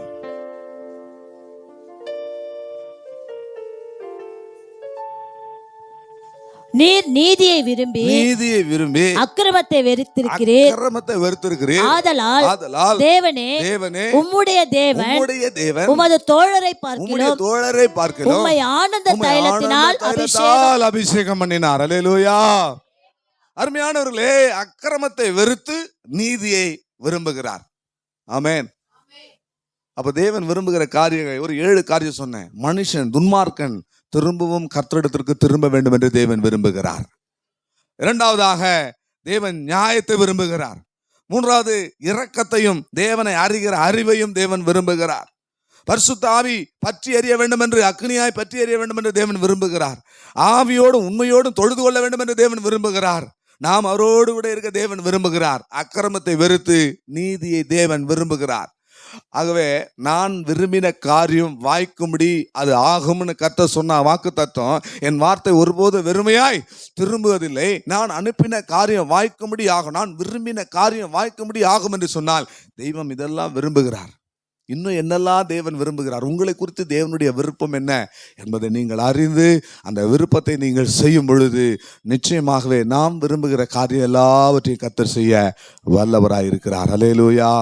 நீர் நீதியை விரும்பி அக்கிரமத்தை வெறுத்திருக்கிறீர். ஆதலால் தேவனே உம்முடைய தேவன் உமது தோழரை பார்க்கிலும் உம்மை ஆனந்த தைலத்தினால் அபிஷேகம் பண்ணினார். அல்லேலூயா. அருமையானவர்களே, அக்கிரமத்தை வெறுத்து நீதியை விரும்புகிறார். ஆமென். அப்ப தேவன் விரும்புகிற காரியங்கள் ஒரு 7 காரியம் சொன்னேன். மனுஷன் துன்மார்க்கன் திரும்பவும் கர்த்தரிடத்திற்கு திரும்ப வேண்டும் என்று தேவன் விரும்புகிறார். 2வதாக தேவன் நியாயத்தை விரும்புகிறார். 3வது இரக்கத்தையும் தேவனை அறிகிற அறிவையும் தேவன் விரும்புகிறார். பரிசுத்த ஆவி பற்றி எறிய வேண்டும் என்று, அக்னியாய் பற்றி எறிய வேண்டும் என்று தேவன் விரும்புகிறார். ஆவியோடும் உண்மையோடும் தொழுது கொள்ள வேண்டும் என்று தேவன் விரும்புகிறார். நாம் அவரோடு கூட இருக்க தேவன் விரும்புகிறார். அக்கிரமத்தை வெறுத்து நீதியை தேவன் விரும்புகிறார். ஆகவே நான் விரும்பின காரியம் வாய்க்கும்படி அது ஆகும்னு கர்த்தர் சொன்ன வாக்கு தத்துவம், என் வார்த்தை ஒருபோது வெறுமையாய் திரும்புவதில்லை. நான் அனுப்பின காரியம் வாய்க்கும்படி ஆகும், நான் விரும்பின காரியம் வாய்க்கும்படி ஆகும் என்று சொன்னால் தெய்வம் இதெல்லாம் விரும்புகிறார். இன்னும் என்னெல்லாம் தேவன் விரும்புகிறார், உங்களை குறித்து தேவனுடைய விருப்பம் என்ன என்பதை நீங்கள் அறிந்து அந்த விருப்பத்தை நீங்கள் செய்யும் பொழுது நிச்சயமாகவே நாம் விரும்புகிற காரியம் எல்லாவற்றையும் கர்த்தர் செய்ய வல்லவராய் இருக்கிறார். அல்லேலூயா,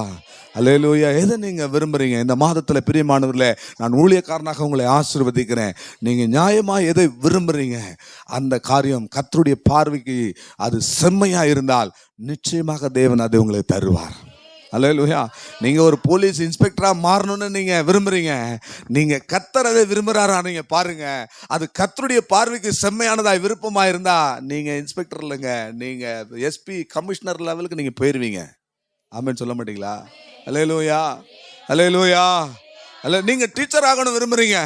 அல்லேலூயா. எதை நீங்க விரும்புறீங்க இந்த மாதத்துல? பிரியமானவர்களே, நான் ஊழியக்காரனாக உங்களை ஆசீர்வதிக்கிறேன். நீங்க நியாயமா எதை விரும்புறீங்க, அந்த காரியம் கர்த்தருடைய பார்வைக்கு அது செம்மையா இருந்தால் நிச்சயமாக தேவன் அதை உங்களுக்கு தருவார். அல்லேலூயா. நீங்க ஒரு போலீஸ் இன்ஸ்பெக்டரா மாறணும்னு நீங்க விரும்புறீங்க, நீங்க கர்த்தர் அதை விரும்புறாரா நீங்க பாருங்க. அது கர்த்தருடைய பார்வைக்கு செம்மையானதா விருப்பமா இருந்தா நீங்க இன்ஸ்பெக்டர் இல்லைங்க, நீங்க எஸ்பி கமிஷனர் லெவலுக்கு நீங்க போயிருவீங்க. ஆமென் சொல்ல மாட்டீங்களா? அல்லேலூயா, அல்லேலூயா. அல்ல, நீங்க டீச்சர் ஆகணும் விரும்புறீங்க,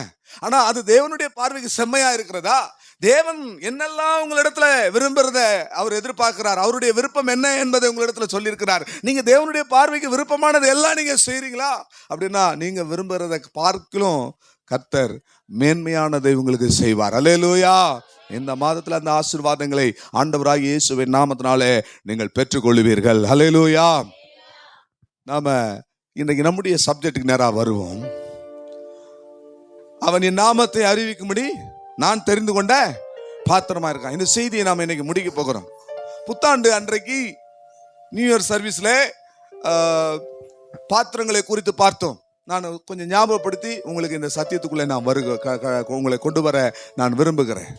ஆனா அது தேவனுடைய பார்வைக்கு செம்மையா இருக்கிறதா? தேவன் என்னெல்லாம் உங்களிடத்துல விரும்புறத அவர் எதிர்பார்க்கிறார், அவருடைய விருப்பம் என்ன என்பதை உங்களிடத்துல சொல்லியிருக்கிறார். நீங்க தேவனுடைய பார்வைக்கு விருப்பமானது எல்லாம் நீங்க செய்றீங்களா? அப்படின்னா நீங்க விரும்புறத பார்க்கலும் கர்த்தர் மேன்மையானதை உங்களுக்கு செய்வார். அல்லேலூயா. இந்த மாதத்துல அந்த ஆசீர்வாதங்களை ஆண்டவராகிய இயேசுவின் நாமத்தினாலே நீங்கள் பெற்றுக்கொள்வீர்கள். அல்லேலூயா. நாம இன்னைக்கு நம்முடைய சப்ஜெக்டுக்கு நேரா வருவோம். அவன் என் நாமத்தை அறிவிக்கும்படி நான் தெரிந்து கொண்ட பாத்திரமா இருக்கான். இந்த செய்தியை நாம இன்னைக்கு முடிக்க போகிறோம். புத்தாண்டு அன்றைக்கு நியூ இயர் சர்வீஸ்ல பாத்திரங்களை குறித்து பார்த்தோம். நான் கொஞ்சம் ஞாபகப்படுத்தி உங்களுக்கு இந்த சத்தியத்துக்குள்ளே நான் உங்களை கொண்டு வர நான் விரும்புகிறேன்.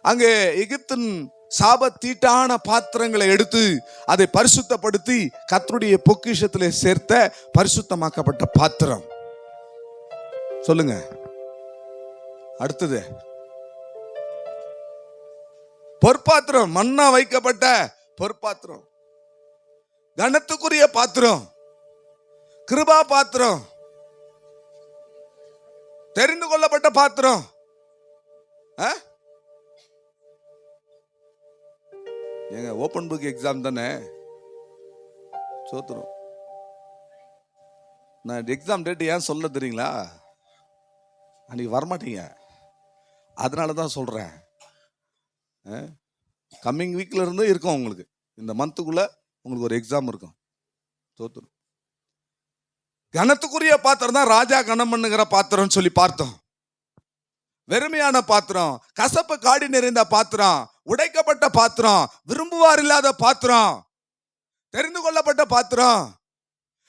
அங்கே எகிப்தின் சாபத்தீட்டான பாத்திரங்களை எடுத்து அதை பரிசுத்தப்படுத்தி கர்த்தருடைய பொக்கிஷத்திலே சேர்த்த பரிசுத்தமாக்கப்பட்ட பாத்திரம். சொல்லுங்க. அடுத்தது பொற்பாத்திரம், மண்ணா வைக்கப்பட்ட பொற்பாத்திரம், கனத்துக்குரிய பாத்திரம், கிருபா பாத்திரம், தெரிந்து கொள்ளப்பட்ட பாத்திரம். ஏங்க ஓபன் புக் எக்ஸாம் தானே, சோத்துரும். நான் எக்ஸாம் டேட் ஏன் சொல்ல தெரியுங்களா? அன்னைக்கு வரமாட்டீங்க, அதனால தான் சொல்றேன். கம்மிங் வீக்ல இருந்து இருக்கும் உங்களுக்கு, இந்த மந்த்துக்குள்ள உங்களுக்கு ஒரு எக்ஸாம் இருக்கும். தோத்துரும். கனத்துக்குரிய பாத்திரம் தான் ராஜா கனம் பண்ணுகிற பாத்திரம் சொல்லி பார்த்தோம். வெறுமையான பாத்திரம், கசப்பு காடி நிறைந்த பாத்திரம், உடைக்கப்பட்ட பாத்திரம், விரும்புவார் இல்லாத பாத்திரம், தெரிந்து கொள்ளப்பட்ட பாத்திரம்,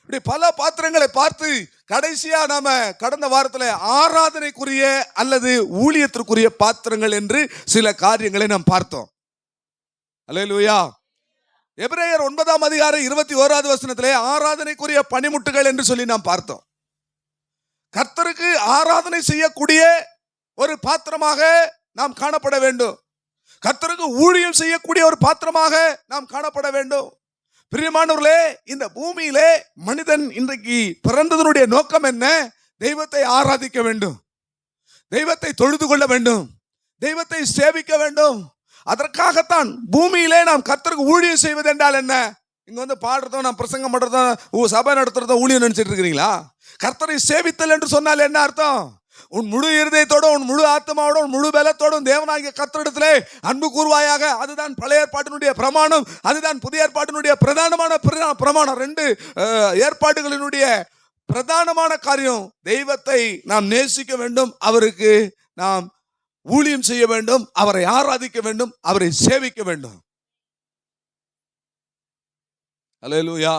இப்படி பல பாத்திரங்களை பார்த்து கடைசியா நாம கடந்த வாரத்துல ஆராதனைக்குரிய அல்லது ஊழியத்திற்குரிய பாத்திரங்கள் என்று சில காரியங்களை நாம் பார்த்தோம். அல்லேலூயா. எபிரேயர் 9ஆம் அதிகாரம் 21வது வசனத்திலே ஆராதனைக்குரிய பணிமுட்டுகள் என்று சொல்லி நாம் பார்த்தோம். கர்த்தருக்கு ஆராதனை செய்யக்கூடிய ஒரு பாத்திரமாக நாம் காணப்பட வேண்டும். கர்த்தருக்கு ஊழியம் செய்யக்கூடிய ஒரு பாத்திரமாக நாம் காணப்பட வேண்டும். பிரியமானவர்களே, இந்த பூமியிலே மனிதன் இன்றைக்கு பிறந்ததனுடைய நோக்கம் என்ன? தெய்வத்தை ஆராதிக்க வேண்டும், தெய்வத்தை தொழுது கொள்ள வேண்டும், தெய்வத்தை சேவிக்க வேண்டும். அதற்காகத்தான் பூமியிலே நாம் கர்த்தருக்கு ஊழியம் செய்வது என்றால் என்ன? இங்க வந்து பாடுறதும், நாம் பிரசங்கம் பண்றதும், சபை நடத்துறதும் ஊழியம் நினைச்சிட்டு இருக்கிறீங்களா? கர்த்தரை சேவித்தல் என்று சொன்னால் என்ன அர்த்தம்? உன் முழு இருதயத்தோட, உன் முழு ஆத்மாவோட, உன் முழு பலத்தோடும் தேவனாகிய கர்த்தரிடத்திலே அன்பு கூர்வாயாக. அதுதான் பழைய ஏற்பாட்டினுடைய பிரமாணம், அதுதான் புதிய ஏற்பாட்டினுடைய பிரதானமான பிரமாணம். 2 ஏற்பாடுகளினுடைய பிரதானமான காரியம். தெய்வத்தை நாம் நேசிக்க வேண்டும், அவருக்கு நாம் ஊழியம் செய்ய வேண்டும், அவரை ஆராதிக்க வேண்டும், அவரை சேவிக்க வேண்டும். அல்லேலூயா.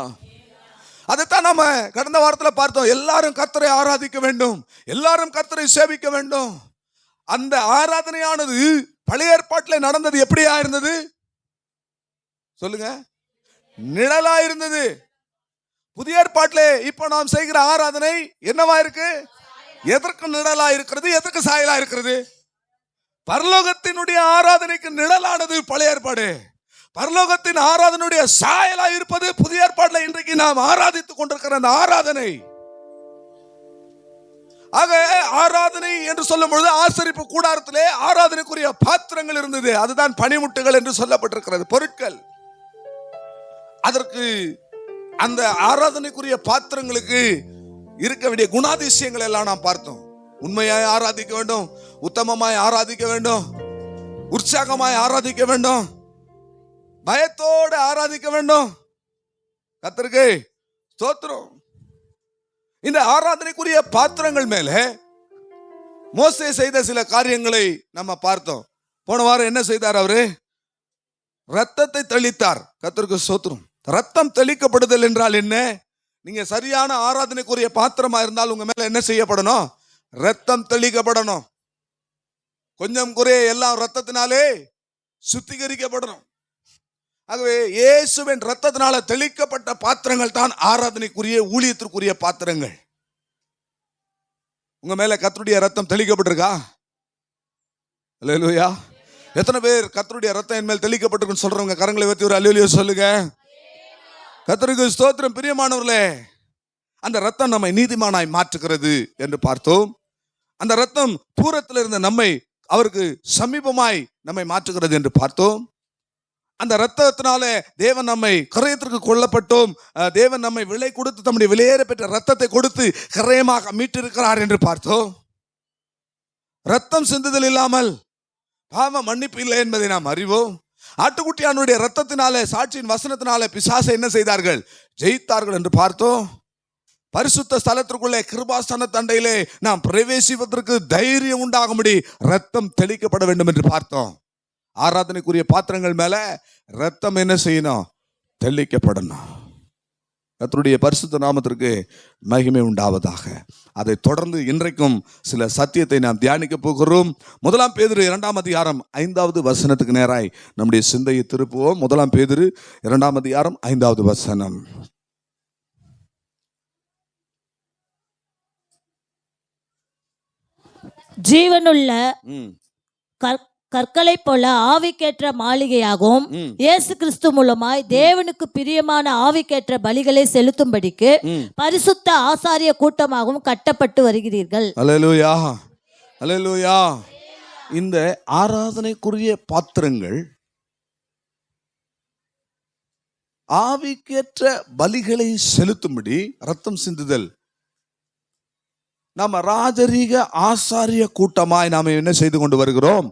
அதைத்தான் நாம கடந்த வாரத்தில் பார்த்தோம். எல்லாரும் கர்த்தரை ஆராதிக்க வேண்டும், எல்லாரும் கர்த்தரை சேவிக்க வேண்டும். அந்த ஆராதனையானது பழைய ஏற்பாட்டில் நடந்தது எப்படியா இருந்தது சொல்லுங்க? நிழலா இருந்தது. புதிய ஏற்பாட்டிலே இப்ப நாம் செய்கிற ஆராதனை என்னவா இருக்கு? எதற்கு நிழலா இருக்கிறது, எதற்கு சாயலா இருக்கிறது? பரலோகத்தினுடைய ஆராதனைக்கு நிழலானது பழைய ஏற்பாடு, பரலோகத்தின் ஆராதனுடைய சாயலா இருப்பது புதிய ஏற்பாட்டில் இன்றைக்கு நாம் ஆராதித்துக் கொண்டிருக்கிற அந்த ஆராதனை. ஆக ஆராதனை என்று சொல்லும் பொழுது ஆசரிப்பு கூடாரத்திலே ஆராதனைக்குரிய பாத்திரங்கள் இருந்தது. அதுதான் பணிமுட்டுகள் என்று சொல்லப்பட்டிருக்கிறது, பொருட்கள். அதற்கு அந்த ஆராதனைக்குரிய பாத்திரங்களுக்கு இருக்க வேண்டிய குணாதிசயங்கள் எல்லாம் நாம் பார்த்தோம். உண்மையாய் ஆராதிக்க வேண்டும், உத்தமமாய் ஆராதிக்க வேண்டும், உற்சாகமாய் ஆராதிக்க வேண்டும், பயத்தோடு ஆராதிக்க வேண்டும். கர்த்தருக்கு ஸ்தோத்திரம். இந்த ஆராதனைக்குரிய பாத்திரங்கள் மேல மோசே செய்த சில காரியங்களை நம்ம பார்த்தோம். போன வாரம் என்ன செய்தார்? அவரு ரத்தத்தை தெளித்தார். கர்த்தருக்கு ஸ்தோத்திரம். ரத்தம் தெளிக்கப்படுதல் என்றால் என்ன? நீங்க சரியான ஆராதனைக்குரிய பாத்திரமா இருந்தால் உங்க மேல என்ன செய்யப்படணும்? ரத்தம் தெளிக்கப்படணும். கொஞ்சம் குறைய எல்லாம் ரத்தத்தினாலே சுத்திகரிக்கப்படணும். ஆகவே இயேசுவின் ரத்தத்தினால தெளிக்கப்பட்ட பாத்திரங்கள் தான் ஆராதனைக்குரிய ஊழியத்திற்குரிய பாத்திரங்கள். உங்க மேல கர்த்தருடைய ரத்தம் தெளிக்கப்பட்டிருக்கா? அல்லேலூயா. எத்தனை பேர் கர்த்தருடைய ரத்தம் என் மேல் தெளிக்கப்பட்டிருக்குன்னு சொல்றவங்க கரங்களை உயர்த்தி ஒரு அல்லேலூயா சொல்லுங்க. கர்த்தருக்கு ஸ்தோத்திரம். பிரியமானவர்களே, அந்த ரத்தம் நம்மை நீதிமானாய் மாற்றுகிறது என்று பார்த்தோம். அந்த ரத்தம் தூரத்தில் இருந்த நம்மை அவருக்கு சமீபமாய் நம்மை மாற்றுகிறது என்று பார்த்தோம். அந்த ரத்தத்தினாலே தேவன் நம்மை கரையத்திற்கு கொல்லப்பட்டோம். தேவன் நம்மை விலை கொடுத்து தம்முடைய விலையேற பெற்ற ரத்தத்தை கொடுத்து கரையமாக மீட்டிருக்கிறார் என்று பார்த்தோம். ரத்தம் சிந்துதல் இல்லாமல் பாவ மன்னிப்பு இல்லை என்பதை நாம் அறிவோம். ஆட்டுக்குட்டியானுடைய ரத்தத்தினாலே, சாட்சியின் வசனத்தினாலே பிசாசை என்ன செய்தார்கள்? ஜெயித்தார்கள் என்று பார்த்தோம். பரிசுத்த ஸ்தலத்திற்குள்ளே கிருபாசன தண்டையிலே நாம் பிரவேசிப்பதற்கு தைரியம் உண்டாகும்படி ரத்தம் தெளிக்கப்பட வேண்டும் என்று பார்த்தோம். ஆராதனைக்குரிய பாத்திரங்கள் மேல ரத்தம் என்ன செய்யணும்? தெளிக்கப்படணும். கர்த்தருடைய பரிசுத்த நாமத்திற்கு மகிமை உண்டாவதாக. அதை தொடர்ந்து இன்றைக்கும் சில சத்தியத்தை நாம் தியானிக்க போகிறோம். 1 பேதுரு 2ஆம் அதிகாரம் 5வது வசனத்துக்கு நேராய் நம்முடைய சிந்தையை திருப்புவோம். 1 பேதுரு 2ஆம் அதிகாரம் 5வது வசனம். ஜீவனுள்ள ம், கற்களைப் போல ஆவிக்கேற்ற மாளிகையாகவும் ம், இயேசு கிறிஸ்து மூலமாய் தேவனுக்கு பிரியமான ஆவிக்கேற்ற பலிகளை செலுத்தும்படிக்கு ம். பரிசுத்த ஆசாரிய கூட்டமாகவும் கட்டப்பட்டு வருகிறீர்கள். அல்லேலூயா, அல்லேலூயா. இந்த ஆராதனைக்குரிய பாத்திரங்கள் ஆவிக்கேற்ற பலிகளை செலுத்தும்படி ரத்தம் சிந்துதல். நாம ராஜரீக ஆசாரிய கூட்டமாய் நாம என்ன செய்து கொண்டு வருகிறோம்?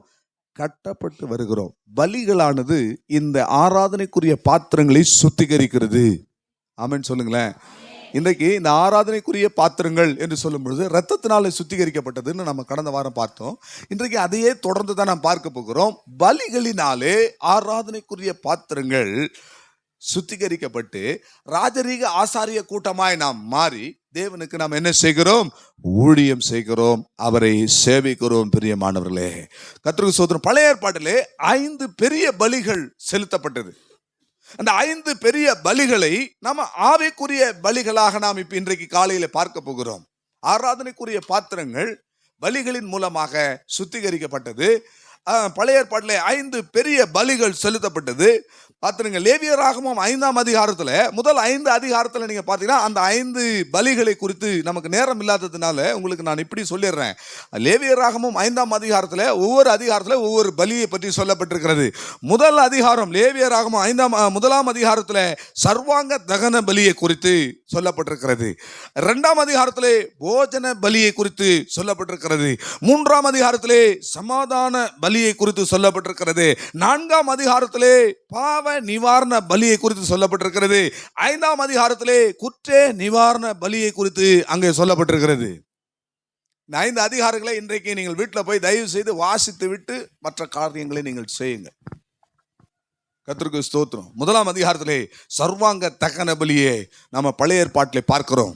கட்டப்பட்டு வருகிறோம். பலிகளானது இந்த ஆராதனைக்குரிய பாத்திரங்களை சுத்திகரிக்கிறது. ஆமென் சொல்லுங்களேன். இன்றைக்கு இந்த ஆராதனைக்குரிய பாத்திரங்கள் என்று சொல்லும் பொழுது ரத்தத்தினால சுத்திகரிக்கப்பட்டதுன்னு நம்ம கடந்த வாரம் பார்த்தோம். இன்றைக்கு அதையே தொடர்ந்து தான் நாம் பார்க்க போகிறோம். பலிகளினாலே ஆராதனைக்குரிய பாத்திரங்கள் சுத்திகரிக்கப்பட்டு ராஜரீக ஆசாரிய கூட்டமாய் நாம் மாறி தேவனுக்கு நாம் என்ன செய்கிறோம்? ஊழியம் செய்கிறோம், அவரை சேவிக்கிறோம். பிரியமானவர்களே, கர்த்தருக்கு ஸ்தோத்திரம். பழைய ஏற்பாட்டிலே 5 பெரிய பலிகள் செலுத்தப்பட்டது. அந்த 5 பெரிய பலிகளை நாம ஆவிக்குரிய பலிகளாக நாம் இப்ப இன்றைக்கு காலையில பார்க்க போகிறோம். ஆராதனைக்குரிய பாத்திரங்கள் பலிகளின் மூலமாக சுத்திகரிக்கப்பட்டது. பழைய ஏற்பாட்டிலே 5 பெரிய பலிகள் செலுத்தப்பட்டது. பார்த்துருங்க, லேவியராகமம் 5ஆம் அதிகாரத்துல முதல் 5 அதிகாரத்துல நீங்க பாத்தீங்கன்னா அந்த 5 பலிகளை குறித்து நமக்கு நேரம் இல்லாததுனால உங்களுக்கு நான் இப்படி சொல்லிடுறேன். லேவியராகமம் 5ஆம் அதிகாரத்துல ஒவ்வொரு அதிகாரத்துல ஒவ்வொரு பலியை பற்றி சொல்லப்பட்டிருக்கிறது. முதல் அதிகாரம் லேவியராகமம் 1ஆம் அதிகாரத்துல சர்வாங்க தகன பலியை குறித்து சொல்லப்பட்டிருக்கிறது. 2ஆம் அதிகாரத்திலே போஜன பலியை குறித்து சொல்லப்பட்டிருக்கிறது. 3ஆம் அதிகாரத்திலே சமாதான பலியை குறித்து சொல்லப்பட்டிருக்கிறது. 4ஆம் அதிகாரத்திலே பாவ நிவாரண பலியை குறித்து சொல்லப்பட்டிருக்கிறது. 5ஆம் அதிகாரத்திலே குற்ற நிவாரண பலியை குறித்து அங்கே சொல்லப்பட்டிருக்கிறது. இந்த 5 அதிகாரங்களை இன்றைக்கு நீங்கள் வீட்டில் போய் தயவு செய்து வாசித்து விட்டு மற்ற காரியங்களை நீங்கள் செய்யுங்க. கர்த்தருக்கு ஸ்தோத்திரம். 1ஆம் அதிகாரத்திலே சர்வாங்க தகன பலியை நம்ம பழைய ஏற்பாட்டிலே பார்க்கிறோம்.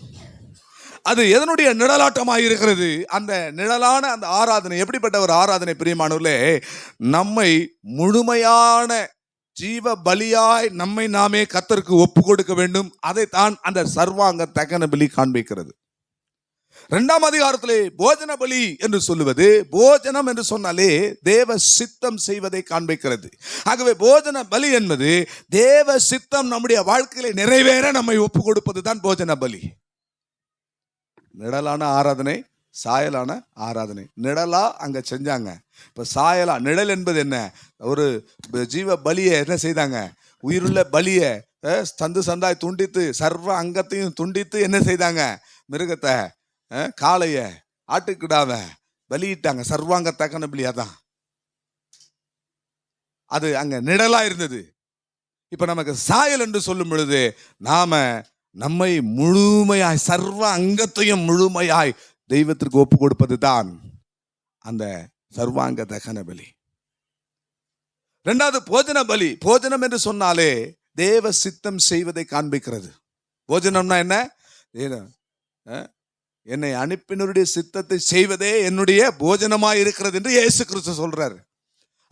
அது எதனுடைய நிழலாட்டமாக இருக்கிறது? அந்த நிழலான அந்த ஆராதனை எப்படிப்பட்ட ஒரு ஆராதனை பிரியமானவர்களே? நம்மை முழுமையான ஜீவ பலியாய் நம்மை நாமே கர்த்தருக்கு ஒப்பு கொடுக்க வேண்டும். அதைத்தான் அந்த சர்வாங்க தகன பலி காண்பிக்கிறது. 2ஆம் அதிகாரத்திலே போஜன பலி என்று சொல்லுவது, போஜனம் என்று சொன்னாலே தேவ சித்தம் செய்வதை காண்பிக்கிறது. ஆகவே போஜன பலி என்பது தேவ சித்தம் நம்முடைய வாழ்க்கையில நிறைவேற நம்மை ஒப்பு கொடுப்பது தான் போஜன பலி. நிழலான ஆராதனை, சாயலான ஆராதனை. நிழலா அங்க செஞ்சாங்க, இப்ப சாயலா. நிழல் என்பது என்ன? ஒரு ஜீவ பலியை என்ன செய்தாங்க? உயிருள்ள பலியை சந்து சந்தாய் துண்டித்து சர்வ அங்கத்தையும் துண்டித்து என்ன செய்தாங்க? மிருகத்தை, காளைய, ஆட்டுக்கிடாவ பலியிட்டாங்க. சர்வாங்க தகன பலியா தான் அது அங்க நிழலா இருந்தது. இப்ப நமக்கு சாயல் என்று சொல்லும் பொழுது நாம நம்மை முழுமையாய் சர்வ அங்கத்தையும் முழுமையாய் தெய்வத்திற்கு ஒப்பு கொடுப்பது தான் அந்த சர்வாங்க தகன பலி. 2வது போஜன பலி. போஜனம் என்று சொன்னாலே தேவ சித்தம் செய்வதை காண்பிக்கிறது. போஜனம்னா என்ன? என்னை அனுப்பினருடைய சித்தத்தை செய்வதே என்னுடைய போஜனமாய் இருக்கிறது என்று இயேசு கிறிஸ்து சொல்றாரு.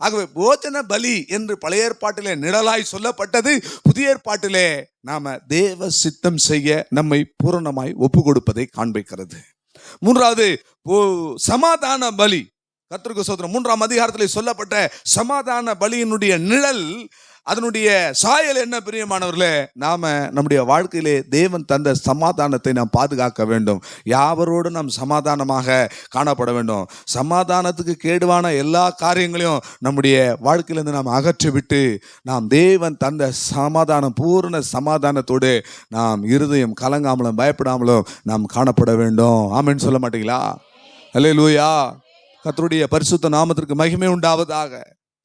ஆகவே போஜன பலி என்று பழைய ஏற்பாட்டிலே நிழலாய் சொல்லப்பட்டது. புதிய ஏற்பாட்டிலே நாம தேவ சித்தம் செய்ய நம்மை பூரணமாய் ஒப்பு கொடுப்பதை காண்பிக்கிறது. 3வது சமாதான பலி. கர்த்தருக்கு ஸ்தோத்திரம். 3ஆம் அதிகாரத்திலே சொல்லப்பட்ட சமாதான பலியினுடைய நிழல், அதனுடைய சாயல் என்ன பிரியமானவர்களே? நாம நம்முடைய வாழ்க்கையிலே தேவன் தந்த சமாதானத்தை நாம் பாதுகாக்க வேண்டும். யாவரோடு நாம் சமாதானமாக காணப்பட வேண்டும். சமாதானத்துக்கு கேடுவான எல்லா காரியங்களையும் நம்முடைய வாழ்க்கையிலிருந்து நாம் அகற்றிவிட்டு நாம் தேவன் தந்த சமாதானம், பூரண சமாதானத்தோடு நாம் இருதயம் கலங்காமலும் பயப்படாமலும் நாம் காணப்பட வேண்டும். ஆமென் சொல்ல மாட்டீங்களா? அல்லேலூயா. கர்த்தருடைய பரிசுத்த நாமத்திற்கு மகிமை உண்டாவதாக.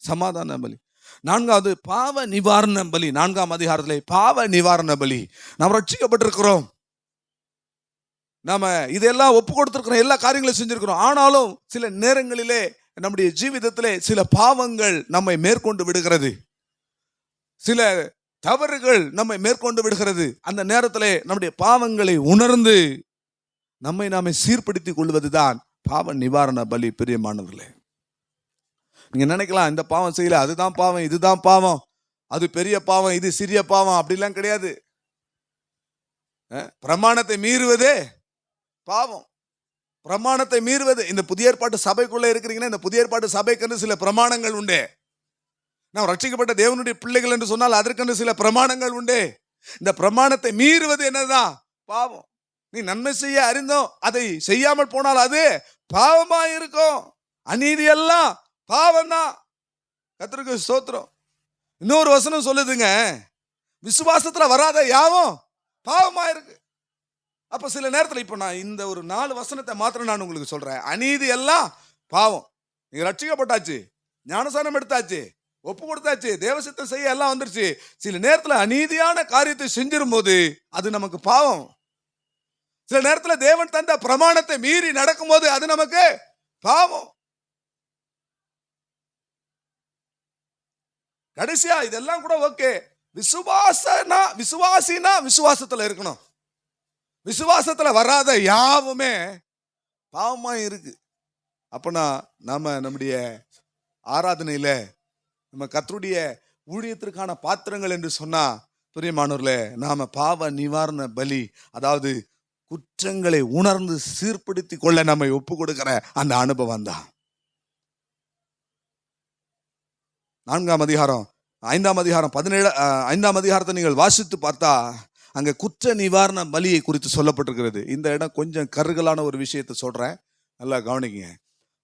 சமாதான பலி. 4வது பாவ நிவாரண பலி. 4ஆம் அதிகாரத்திலே பாவ நிவாரண பலி. நாம் ரட்சிக்கப்பட்டிருக்கிறோம், நாம இதெல்லாம் ஒப்பு கொடுத்திருக்கிறோம், எல்லா காரியங்களும் செஞ்சிருக்கிறோம். ஆனாலும் சில நேரங்களிலே நம்முடைய ஜீவிதத்திலே சில பாவங்கள் நம்மை மேற்கொண்டு விடுகிறது, சில தவறுகள் நம்மை மேற்கொண்டு விடுகிறது. அந்த நேரத்திலே நம்முடைய பாவங்களை உணர்ந்து நம்மை நாமே சீர்படுத்திக் கொள்வதுதான் பாவ நிவாரண பலி. பிரியமானவர்களே, நீங்க நினைக்கலாம் இந்த பாவம் செய்யல, அதுதான் பாவம், இதுதான் பாவம், அது பெரிய பாவம், இது சிறிய பாவம், அப்படிலாம் கிடையாது. பிரமாணத்தை மீறுவதே பாவம். பிரமாணத்தை மீறுவது. இந்த புதிய ஏற்பாட்டு சபைக்குள்ள இருக்கிறீங்கன்னா, இந்த புதிய ஏற்பாட்டு சபைக்கு சில பிரமாணங்கள் உண்டு. நாம் ரட்சிக்கப்பட்ட தேவனுடைய பிள்ளைகள் என்று சொன்னால் அதற்கென்று சில பிரமாணங்கள் உண்டு. இந்த பிரமாணத்தை மீறுவது என்னதான்? பாவம். நீ நன்மை செய்ய அறிந்தோம் அதை செய்யாமல் போனால் அது பாவமா இருக்கும். அநீதி எல்லாம் பாவம் தான். கர்த்தருக்கு ஸ்தோத்திரம். இன்னொரு வசனம் சொல்லுதுங்க, விசுவாசத்துல வராத யாவும் பாவமா இருக்கு. அப்ப சில நேரத்தில் இப்ப நான் இந்த ஒரு 4 வசனத்தை மாத்திரம் நான் உங்களுக்கு சொல்றேன். அநீதி எல்லாம் பாவம். நீங்க ரட்சிக்கப்பட்டாச்சு, ஞானசானம் எடுத்தாச்சு, ஒப்பு கொடுத்தாச்சு, தேவசித்தம் செய்ய எல்லாம் வந்துருச்சு. சில நேரத்தில் அநீதியான காரியத்தை செஞ்சிரும் போது அது நமக்கு பாவம். சில நேரத்தில் தேவன் தந்த பிரமாணத்தை மீறி நடக்கும் போது அது நமக்கு பாவம். கடைசியா இதெல்லாம் கூட ஓகே. விசுவாசினா விசுவாசத்துல இருக்கணும். விசுவாசத்துல வராத யாவுமே பாவமா இருக்கு. அப்பனா நம்முடைய ஆராதனையில நம்ம கர்த்தருடைய ஊழியத்திற்கான பாத்திரங்கள் என்று சொன்னா, பிரியமானவர்களே, நாம பாவ நிவாரண பலி, அதாவது குற்றங்களை உணர்ந்து சீர்படுத்தி கொள்ள நம்மை ஒப்பு கொடுக்கிற அந்த அனுபவம் தான். 4ஆம் அதிகாரம் 5ஆம் அதிகாரம் 5ஆம் அதிகாரத்தை நீங்கள் வாசித்து பார்த்தா அங்க குற்ற நிவாரண பலியை குறித்து சொல்லப்பட்டிருக்கிறது. இந்த இடம் கொஞ்சம் கருகலான ஒரு விஷயத்தை சொல்றேன், நல்லா கவனிங்க.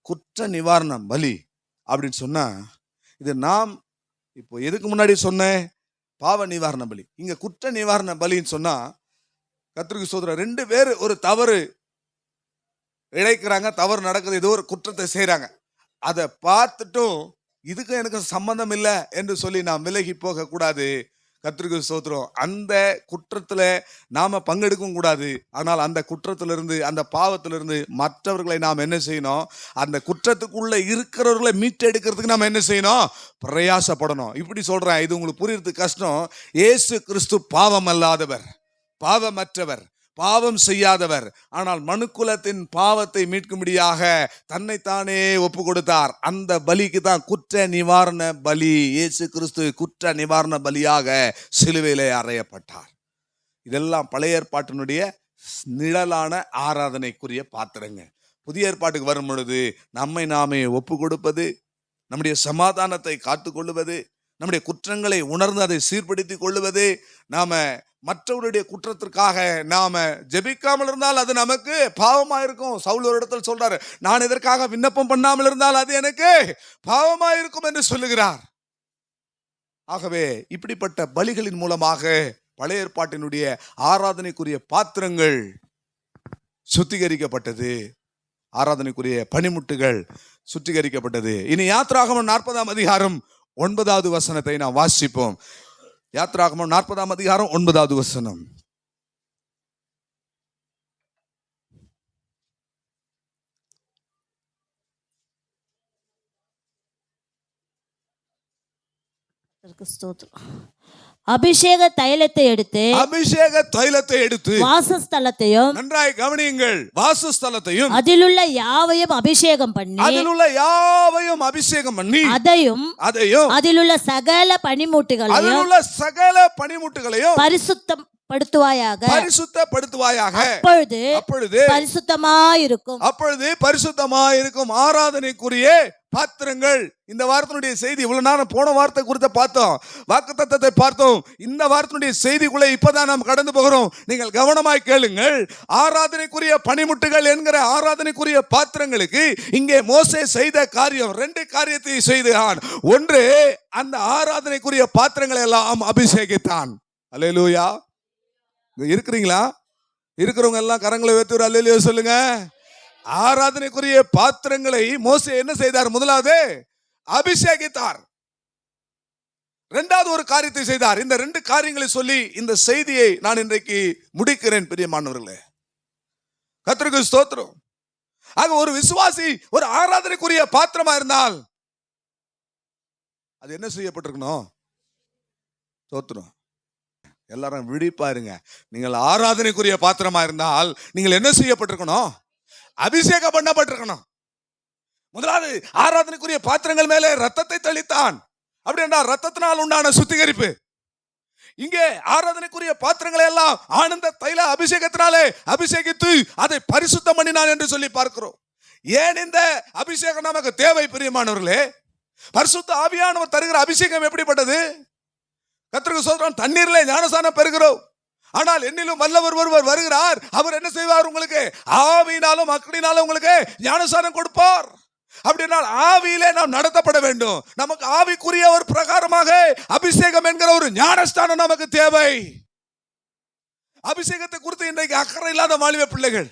குற்ற நிவாரண பலி அப்படின்னு சொன்னா, இது நாம் இப்போ எதுக்கு முன்னாடி சொன்னேன், பாவ நிவாரண பலி. இங்க குற்ற நிவாரண பலின்னு சொன்னா, கர்த்தருக்கு ஸ்தோத்திரம், 2 பேர் ஒரு தவறு இழைக்கிறாங்க, தவறு நடக்குது, ஏதோ ஒரு குற்றத்தை செய்யறாங்க. அதை பார்த்துட்டும் இதுக்கு எனக்கு சம்பந்தம் இல்லை என்று சொல்லி நாம் விலகி போக கூடாது. கர்த்தருக்கு ஸ்தோத்திரம். அந்த குற்றத்துல நாம பங்கெடுக்கவும் கூடாது. ஆனால் அந்த குற்றத்திலிருந்து, அந்த பாவத்திலிருந்து மற்றவர்களை நாம் என்ன செய்யணும், அந்த குற்றத்துக்குள்ள இருக்கிறவர்களை மீட்டெடுக்கிறதுக்கு நாம் என்ன செய்யணும், பிரயாசப்படணும். இப்படி சொல்றேன், இது உங்களுக்கு புரியறதுக்கு கஷ்டம். இயேசு கிறிஸ்து பாவம் அல்லாதவர், பாவமற்றவர், பாவம் செய்யாதவர். ஆனால் மனுக்குலத்தின் பாவத்தை மீட்கும்படியாக தன்னைத்தானே ஒப்பு கொடுத்தார். அந்த பலிக்கு தான் குற்ற நிவாரண பலி. இயேசு கிறிஸ்து குற்ற நிவாரண பலியாக சிலுவையிலே அறையப்பட்டார். இதெல்லாம் பழைய ஏற்பாட்டினுடைய நிழலான ஆராதனைக்குரிய பாத்திரங்க. புதிய ஏற்பாட்டுக்கு வரும் பொழுது நம்மை நாமே ஒப்பு கொடுப்பது, நம்முடைய சமாதானத்தை காத்துக்கொள்ளுவது, நம்முடைய குற்றங்களை உணர்ந்து அதை சீர்படுத்தி கொள்ளுவது, நாம மற்றவருடைய குற்றத்திற்காக நாம ஜெபிக்காமல் இருந்தால் அது நமக்கு பாவமா இருக்கும். சவுல் ஒரு இடத்துல சொல்றாரு, நான் இதற்காக விண்ணப்பம் பண்ணாமல் இருந்தால் அது எனக்கு பாவமா இருக்கும் என்று சொல்லுகிறார். ஆகவே இப்படிப்பட்ட பலிகளின் மூலமாக பழைய ஏற்பாட்டினுடைய ஆராதனைக்குரிய பாத்திரங்கள் சுத்திகரிக்கப்பட்டது, ஆராதனைக்குரிய பனிமுட்டுகள் சுத்திகரிக்கப்பட்டது. இனி யாத்ராகமம் 40ஆம் அதிகாரம் 9வது வசனத்தை நாம் வாசிப்போம். யாத்ராகமம் 40ஆம் அதிகாரம் 9வது வசனம். அபிஷேக தைலத்தை எடுத்து வாசஸ்தலத்தையும், நன்றாய் கவனியுங்கள், வாசஸ்தலத்தையும் அதிலுள்ள யாவையும் அபிஷேகம் பண்ணி அதையும் அதிலுள்ள சகல பனிமுட்டுகளையும் பரிசுத்தப்படுத்துவாயாக. அப்பொழுது பரிசுத்தமாயிருக்கும் ஆராதனைக்குரிய பாத்திரங்கள். இந்த வாரத்தினுடைய செய்தி, இவ்வளவு நேரம் போன வார்த்தை குறித்த பார்த்தோம், வாக்குத்தத்தத்தை பார்த்தோம். இந்த வாரத்தினுடைய செய்திக்குள்ளே இப்பதான் நாம் கடந்து போகிறோம். நீங்கள் கவனமாய் கேளுங்கள். ஆராதனைக்குரிய பனிமுட்டுகள் என்கிற ஆராதனைக்குரிய பாத்திரங்களுக்கு இங்கே மோசே செய்த காரியம், 2 காரியத்தை செய்தான். ஒன்று, அந்த ஆராதனைக்குரிய பாத்திரங்களை எல்லாம் அபிஷேகித்தான். அல்லேலூயா. இருக்கிறீங்களா? இருக்கிறவங்க எல்லாம் கரங்களை உயர்த்தி அல்லேலூயா சொல்லுங்க. ஆராதனைக்குரிய பாத்திரங்களை மோசே என்ன செய்தார்? முதலாவது அபிஷேகித்தார். 2வது ஒரு காரியத்தை செய்தார். இந்த 2 காரியங்களை சொல்லி இந்த செய்தியை நான் இன்றைக்கு முடிக்கிறேன். பிரியமானவர்களே, கர்த்தருக்கு ஸ்தோத்திரம். ஆக ஒரு விசுவாசி ஒரு ஆராதனைக்குரிய பாத்திரமா இருந்தால் அது என்ன செய்யப்பட்டிருக்கணும்? ஸ்தோத்திரம். எல்லாரும் விழிப்பாருங்க. நீங்கள் ஆராதனைக்குரிய பாத்திரமா இருந்தால் நீங்கள் என்ன செய்யப்பட்டிருக்கணும்? அபிஷேகம் பண்ணப்பட்டிருக்கணும். முதலாவது ஆராதனைக்குரிய பாத்திரங்கள் மேலே ரத்தத்தை தெளித்தான். அப்படி என்றால் ரத்தத்தினால் உண்டான சுத்திகரிப்பு. இங்கே ஆராதனைக்குரிய பாத்திரங்களை எல்லாம் ஆனந்த தைல அபிஷேகத்தினாலே அபிஷேகித்து அதை பரிசுத்தம் பண்ணினான் என்று சொல்லி பார்க்கிறோம். ஏன் இந்த அபிஷேகம் நமக்கு தேவை பிரியமானவர்களே? பரிசுத்த ஆவியானவர் தருகிற அபிஷேகம் எப்படிப்பட்டது? கர்த்தருக்கு ஸ்தோத்திரம். தண்ணீரிலே ஞானஸ்நானம் பெறுகிறோம், ஆனால் என்னிலும் வல்லவர் ஒருவர் வருகிறார். அவர் என்ன செய்வார்? உங்களுக்கு ஆவியினாலும் அக்கினியினாலும் உங்களுக்கு ஞானஸ்நானம் கொடுப்பார். அப்படினால் ஆவியிலே நாம் நடத்தப்பட வேண்டும். நமக்கு ஆவிக்குரிய ஒரு பிரகாரமாக அபிஷேகம் என்கிற ஒரு ஞானஸ்தானம் நமக்கு தேவை. அபிஷேகத்தை குறித்து இன்றைக்கு அக்கறை இல்லாத மாலிவ பிள்ளைகள்.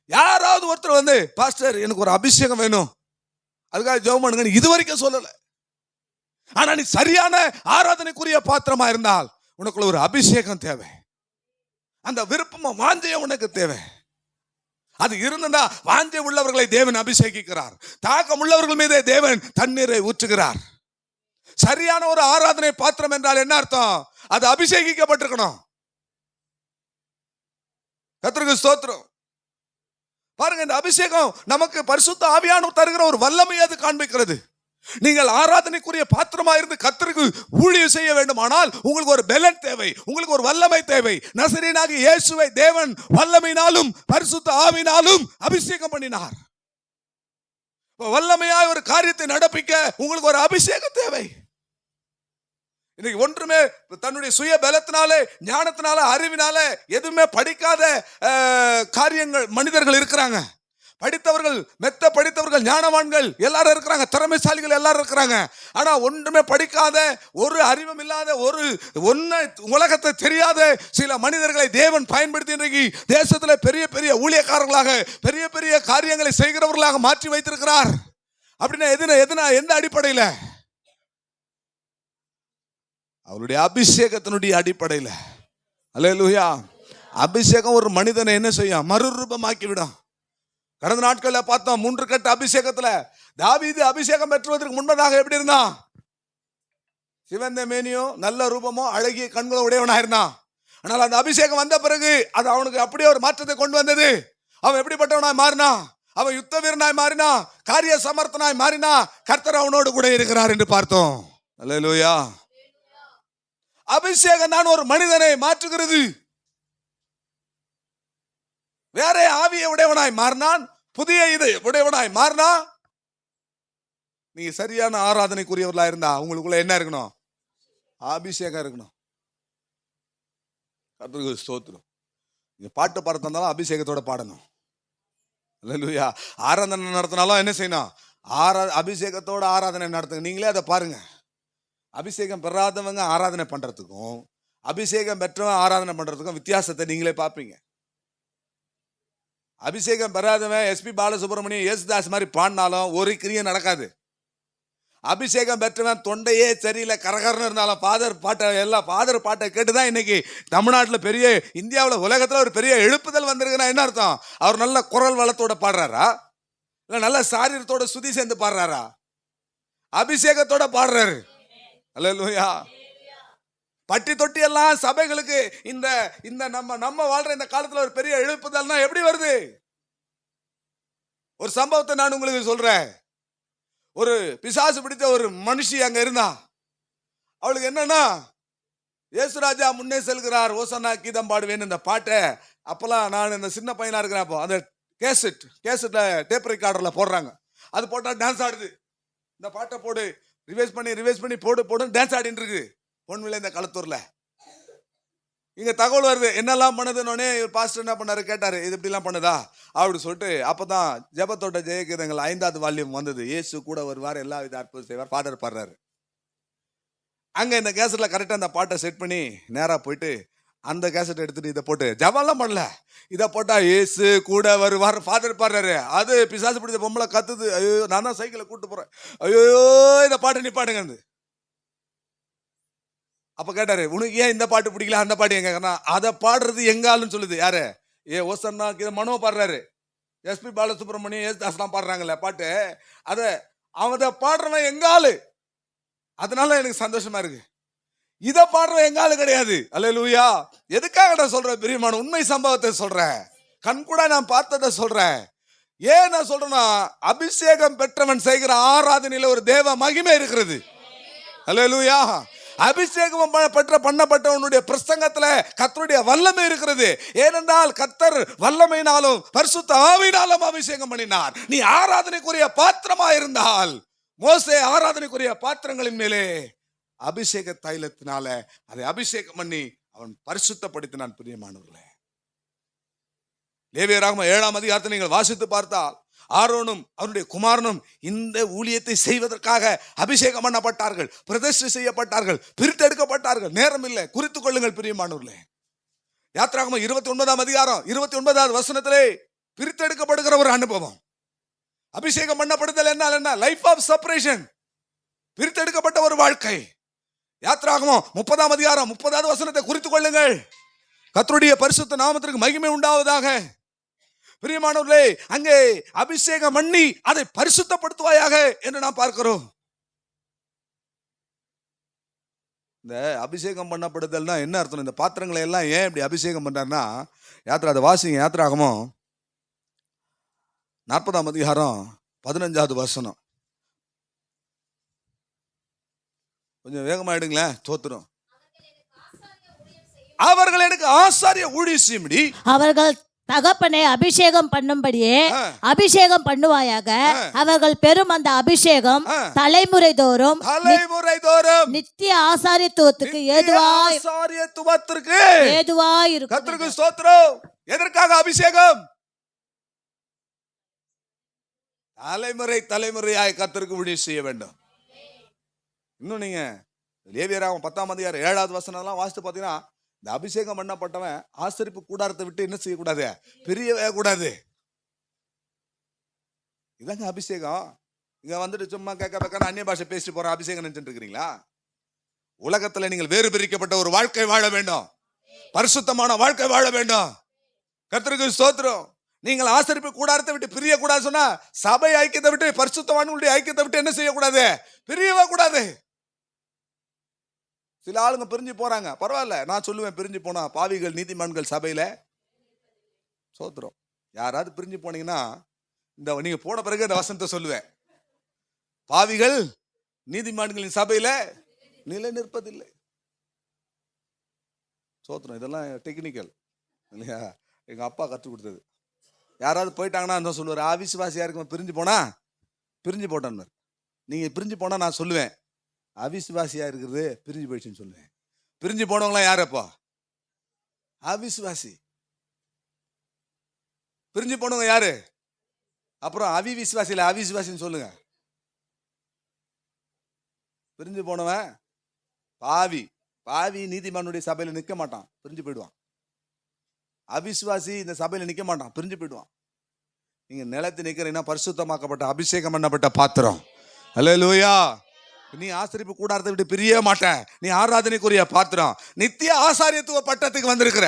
யாராவது ஒருத்தர் வந்து, பாஸ்டர் எனக்கு ஒரு அபிஷேகம் வேணும், அதுக்காக ஜெபம் பண்ணுங்க, இது வரைக்கும் சொல்லல. ஆனா நீ சரியான ஆராதனைக்குரிய பாத்திரமா இருந்தால் உனக்குள்ள ஒரு அபிஷேகம் தேவை. அந்த விருப்பமும் வாஞ்சையும் உனக்கு தேவை. அது இருந்தா வாஞ்சை உள்ளவர்களை தேவன் அபிஷேகிக்கிறார். தாகம் உள்ளவர்கள் மீதே தேவன் தண்ணீரை ஊற்றுகிறார். சரியான ஒரு ஆராதனை பாத்திரம் என்றால் என்ன அர்த்தம்? அது அபிஷேகிக்கப்பட்டிருக்கணும். கர்த்தருக்கு ஸ்தோத்திரம். பாருங்க, இந்த அபிஷேகம் நமக்கு பரிசுத்த ஆவியானவர் தருகிற ஒரு வல்லமை அது காண்பிக்கிறது. நீங்கள் ஆராதனைக்குரிய பாத்திரமா இருந்து கர்த்தருக்கு ஊழியம் செய்ய வேண்டுமானால் உங்களுக்கு ஒரு பலன் தேவை, உங்களுக்கு ஒரு வல்லமை தேவை. நசரேயனாகிய இயேசுவை தேவன் வல்லமையினாலும் பரிசுத்த ஆவியினாலும் அபிஷேகம் பண்ணினார். வல்லமையாய் ஒரு காரியத்தை நடப்பிக்க உங்களுக்கு ஒரு அபிஷேகம் தேவை. இன்னைக்கு ஒன்றுமே தன்னுடைய சுய பலத்தினாலே, ஞானத்தினால, அறிவினால எதுவுமே படிக்காத காரியங்கள் மனிதர்கள் இருக்கிறாங்க. படித்தவர்கள், மெத்த படித்தவர்கள், ஞானவான்கள் எல்லாரும் இருக்கிறாங்க, திறமைசாலிகள் எல்லாரும் இருக்கிறாங்க. ஆனா ஒன்றுமே படிக்காத, ஒரு அறிவும் இல்லாத, ஒரு உலகத்தை தெரியாத சில மனிதர்களை தேவன் பயன்படுத்தி இன்றைக்கு தேசத்துல பெரிய பெரிய ஊழியக்காரர்களாக, பெரிய பெரிய காரியங்களை செய்கிறவர்களாக மாற்றி வைத்திருக்கிறார். அப்படின்னா எந்த அடிப்படையில்? அவருடைய அபிஷேகத்தினுடைய அடிப்படையில். அல்லேலூயா. அபிஷேகம் ஒரு மனிதனை என்ன செய்யும்? மறுரூபமாக்கி விடும். கடந்த நாட்களில் பார்த்தோம், 3 கட்ட அபிஷேகத்துல தாவீது அபிஷேகம் பெற்றுவதற்கு முன்பதாக எப்படி இருந்தான்? சிவந்த மேனியோ, நல்ல ரூபமோ, அழகிய கண்களோ உடையவனா இருந்தான். ஆனால் அந்த அபிஷேகம் வந்த பிறகு அது அவனுக்கு அப்படியே ஒரு மாற்றத்தை கொண்டு வந்தது. அவன் எப்படிப்பட்டவனாய் மாறினா? அவன் யுத்த வீரனாய் மாறினா, காரிய சமர்த்தனாய் மாறினா. கர்த்தர் அவனோடு கூட இருக்கிறார் என்று பார்த்தோம். அல்லேலூயா. அபிஷேகம் தான் ஒரு மனிதனை மாற்றுகிறது. வேற ஆவியை உடையவனாய் மாறினான், புதிய இது உடையவனாய் மாறினா. நீங்க சரியான ஆராதனைக்குரியவர்களா இருந்தா உங்களுக்குள்ள என்ன இருக்கணும்? அபிஷேகம் இருக்கணும். கர்த்தருக்கு ஸ்தோத்திரம். நீங்க பாட்டு பாடுறதாலும் அபிஷேகத்தோட பாடணும். அல்லேலூயா. ஆராதனை நடத்தினாலும் என்ன செய்யணும்? அபிஷேகத்தோட ஆராதனை நடத்துங்க. நீங்களே அதை பாருங்க. அபிஷேகம் பெறாதவங்க ஆராதனை பண்றதுக்கும் அபிஷேகம் பெற்றவன் ஆராதனை பண்றதுக்கும் வித்தியாசத்தை நீங்களே பார்ப்பீங்க. அபிஷேகம் பெறாதவன் எஸ்பி பாலசுப்ரமணியம், இயேசுதாஸ் மாதிரி பாடினாலும் ஒரு கிரியம் நடக்காது. அபிஷேகம் பெற்றவன் தொண்டையே சரியில்லை, கரகரன்னு இருந்தாலும் ஃபாதர் பாட்டை கேட்டுதான் இன்னைக்கு தமிழ்நாட்டில் பெரிய, இந்தியாவில் உலகத்தில் ஒரு பெரிய எழுப்புதல் வந்திருக்குன்னா என்ன அர்த்தம்? அவர் நல்ல குரல் வளத்தோட பாடுறாரா, இல்லை நல்ல சாரீரத்தோட சுதி சேர்ந்து பாடுறாரா? அபிஷேகத்தோட பாடுறாரு. அல்லேலூயா. பட்டி தொட்டி எல்லாம் சபைகளுக்கு இந்த நம்ம வாழ்ற இந்த காலத்துல ஒரு பெரிய எழுப்புதல்னா எப்படி வருது? ஒரு சம்பவத்தை நான் உங்களுக்கு சொல்றேன். ஒரு பிசாசு பிடித்த ஒரு மனுஷி அங்க இருந்தா. அவளுக்கு என்னன்னா, இயேசுராஜா முன்னே செல்கிறார், ஓசன்னா கீதம் பாடுவேன் இந்த பாட்டை. அப்பெல்லாம் நான் இந்த சின்ன பையனா இருக்கிறேன். அப்போ அந்த கேசட்ல டேப் ரெக்கார்டர்ல போடுறாங்க. அது போட்டா டான்ஸ் ஆடுது. இந்த பாட்டை போடு, ரிவைஸ் பண்ணி போடு டான்ஸ் ஆடிட்டு இருக்கு பொன்வில இந்த களத்தூர்ல. இங்க தகவல் வருது, என்னெல்லாம் பண்ணுதுன்னு. பாஸ்டர் என்ன பண்ணாரு கேட்டாரு, இது இப்படிலாம் பண்ணுதா அப்படி சொல்லிட்டு. அப்பதான் ஜெபத்தோட்ட ஜெயகீதங்கள் 5வது வால்யூம் வந்தது. இயேசு கூட வருவார், எல்லா வித அற்புதம் செய்வார், ஃபாதர் பாடுறாரு. அங்க இந்த கேசட்ல கரெக்டா அந்த பாட்டை செட் பண்ணி நேரா போயிட்டு அந்த கேசட் எடுத்துட்டு இதை போட்டு ஜெபம்லாம் பண்ணல, இதை போட்டா இயேசு கூட வருவார், ஃபாதர் பாடுறாரு. அது பிசாசு பிடித்த பொம்பளை கத்துது. ஐயோ, நான் தான் சைக்கிளை கூட்டு போறேன், ஐயோ இந்த பாட்டு நிப்பாட்டுங்க. அப்ப கேட்டாரு, உனக்கு ஏன் இந்த பாட்டு பிடிக்கல, அந்த பாட்டு எங்க? அதை பாடுறது எங்க ஆளுன்னு சொல்லுது. யாரு? ஓசன்னா மனோ பாடுறாரு, எஸ்பி பாலசுப்ரமணியம், இயேசுதாஸ்லாம் பாடுறாங்கல்ல பாட்டு. அவங்க பாடுறவன் எங்க ஆளு. அதனால எனக்கு சந்தோஷமா இருக்கு. இதை பாடுறவன் எங்க ஆளு கிடையாது. அல்லேலூயா. எதுக்காக நான் சொல்றேன்? பிரியமான உண்மை சம்பவத்தை சொல்றேன், கண் கூட நான் பார்த்ததை சொல்றேன். ஏன் நான் சொல்றேன்னா, அபிஷேகம் பெற்றவன் செய்கிற ஆராதனையில ஒரு தேவ மகிமை இருக்கிறது. அல்லேலூயா. அபிஷேகம் பண்ணப்பட்டவனுடைய பிரசங்கத்துல கர்த்தருடைய வல்லமை இருக்கிறது. ஏனென்றால் கர்த்தர் வல்லமையினாலும் பரிசுத்த ஆவியினாலும் அபிஷேகம் பண்ணினார். நீ ஆராதனைக்குரிய பாத்திரமா இருந்தால், மோசே ஆராதனைக்குரிய பாத்திரங்களின் மேலே அபிஷேக தைலத்தினால அதை அபிஷேகம் பண்ணி அவன் பரிசுத்தப்படுத்தினான். பிரியமானவர்களே, லேவியராகமம் 7ஆம் அதிகாரத்தை நீங்கள் வாசித்து பார்த்தால் ஆரோனும் அவனுடைய குமாரனும் இந்த ஊழியத்தை செய்வதற்காக அபிஷேகம் பண்ணப்பட்டார்கள், பிரதிஷ்டை செய்யப்பட்டார்கள், பிரித்தெடுக்கப்பட்டார்கள். நேரம் இல்லை, குறித்துக் கொள்ளுங்கள் பிரியமானவர்களே. யாத்திராகமம் 29ஆம் அதிகாரம் 29வது வசனத்திலே பிரித்தெடுக்கப்படுகிற ஒரு அனுபவம். அபிஷேகம் பண்ணப்படுதல் என்ன? லைஃப் ஆஃப் செப்பரேஷன், பிரித்தெடுக்கப்பட்ட ஒரு வாழ்க்கை. யாத்திராகமம் 30ஆம் அதிகாரம் 30வது வசனத்தை குறித்துக் கொள்ளுங்கள். கர்த்தருடைய பரிசுத்த நாமத்திற்கு மகிமை உண்டாவதாக. பிரியமானவர்களே, அங்கே அபிஷேகம் பண்ணி அதை பரிசுத்தப்படுத்துவாயாக என்று நாம் பார்க்கிறோம். இந்த அபிஷேகம் பண்ணப்படுதல்னா என்ன அர்த்தம்? இந்த பாத்திரங்களை எல்லாம் ஏன் இப்படி அபிஷேகம் பண்றாருன்னா, அதை வாசிங்க. யாத்திராகமம் 40ஆம் அதிகாரம் 15வது வசனம். கொஞ்சம் வேகமாயிடுங்களேன். தோத்துரும். அவர்கள் எனக்கு ஆசாரிய ஊழியம் செய்யும்படி அவர்கள் தகப்பனை அபிஷேகம் பண்ணும்படியே அபிஷேகம் பண்ணுவாயாக. அவர்கள் பெரும் அந்த அபிஷேகம் தலைமுறை தோறும் நித்திய ஆசாரியத்துவத்துக்கு ஏதுவாய் இருக்கும். கர்த்தருக்கு ஸ்தோத்திரம். எதற்காக அபிஷேகம்? தலைமுறையாய் கர்த்தருக்கு ஊழியம் செய்ய வேண்டும். இன்னும் நீங்க லேவியராகமம் 10ஆம் அதிகாரம் 7வது வசனம் எல்லாம் வாசித்து பார்த்தீங்கன்னா, இந்த அபிஷேகம் பண்ணப்பட்டவன் ஆசரிப்பு கூடாரத்தை விட்டு என்ன செய்யக்கூடாது? பிரியவே கூடாது. இதாங்க அபிஷேகம். இங்க வந்துட்டு சும்மா கேட்க அந்நிய பாஷை பேசிட்டு போற அபிஷேகம் நினைச்சிட்டு இருக்கிறீங்களா? உலகத்துல நீங்கள் வேறு பிரிக்கப்பட்ட ஒரு வாழ்க்கை வாழ வேண்டும், பரிசுத்தமான வாழ்க்கை வாழ வேண்டும். கர்த்தருக்கு ஸ்தோத்திரம். நீங்கள் ஆசரிப்பு கூடாரத்தை விட்டு பிரிய கூடாது சொன்னா, சபை ஐக்கியத்தை விட்டு, பரிசுத்தவான்களுடைய ஐக்கியத்தை விட்டு என்ன செய்யக்கூடாது? பிரியவே கூடாது. சில ஆளுங்க பிரிஞ்சு போறாங்க, பரவாயில்ல, நான் சொல்லுவேன், பிரிஞ்சு போனா பாவிகள் நீதிமான்கள் சபையில சோத்திரம். யாராவது பிரிஞ்சு போனீங்கன்னா, இந்த நீங்க போன பிறகு அந்த வசனத்தை சொல்லுவேன். பாவிகள் நீதிமான்களின் சபையில நிலை நிற்பதில்லை. சோத்திரம். இதெல்லாம் டெக்னிக்கல் இல்லையா? எங்க அப்பா கற்றுக் கொடுத்தது. யாராவது போயிட்டாங்கன்னா அந்த சொல்லுவார், அவிசுவாசியா இருக்கும் பிரிஞ்சு போனா, பிரிஞ்சு போட்டான்னு. நீங்க பிரிஞ்சு போனா நான் சொல்லுவேன், அவிசுவாசியா இருக்கிறது பிரிஞ்சு போயிடுச்சுன்னு சொல்லுவேன். பிரிஞ்சு போனவங்களாம் யாரப்பா? அவிசுவாசி. பிரிஞ்சு போனவங்க யாரு? அப்புறம் அவிவிசுவாசி இல்ல, அவிசுவாசின்னு சொல்லுங்க. பிரிஞ்சு போனவன் பாவி. பாவி நீதிமானுடைய சபையில நிக்க மாட்டான், பிரிஞ்சு போயிடுவான். அவிசுவாசி இந்த சபையில நிக்க மாட்டான், பிரிஞ்சு போயிடுவான். நீங்க நிலத்து நிக்கிறீங்கன்னா பரிசுத்தமாக்கப்பட்ட அபிஷேகம் பண்ணப்பட்ட பாத்திரம். அல்லேலூயா. நீ ஆசரிப்பு கூடாரத்தை விட்டு பிரிய மாட்டேன். நீ ஆராதனைக்குரிய பாத்திரம். நித்திய ஆசாரியத்துவ பட்டத்துக்கு வந்திருக்கிற,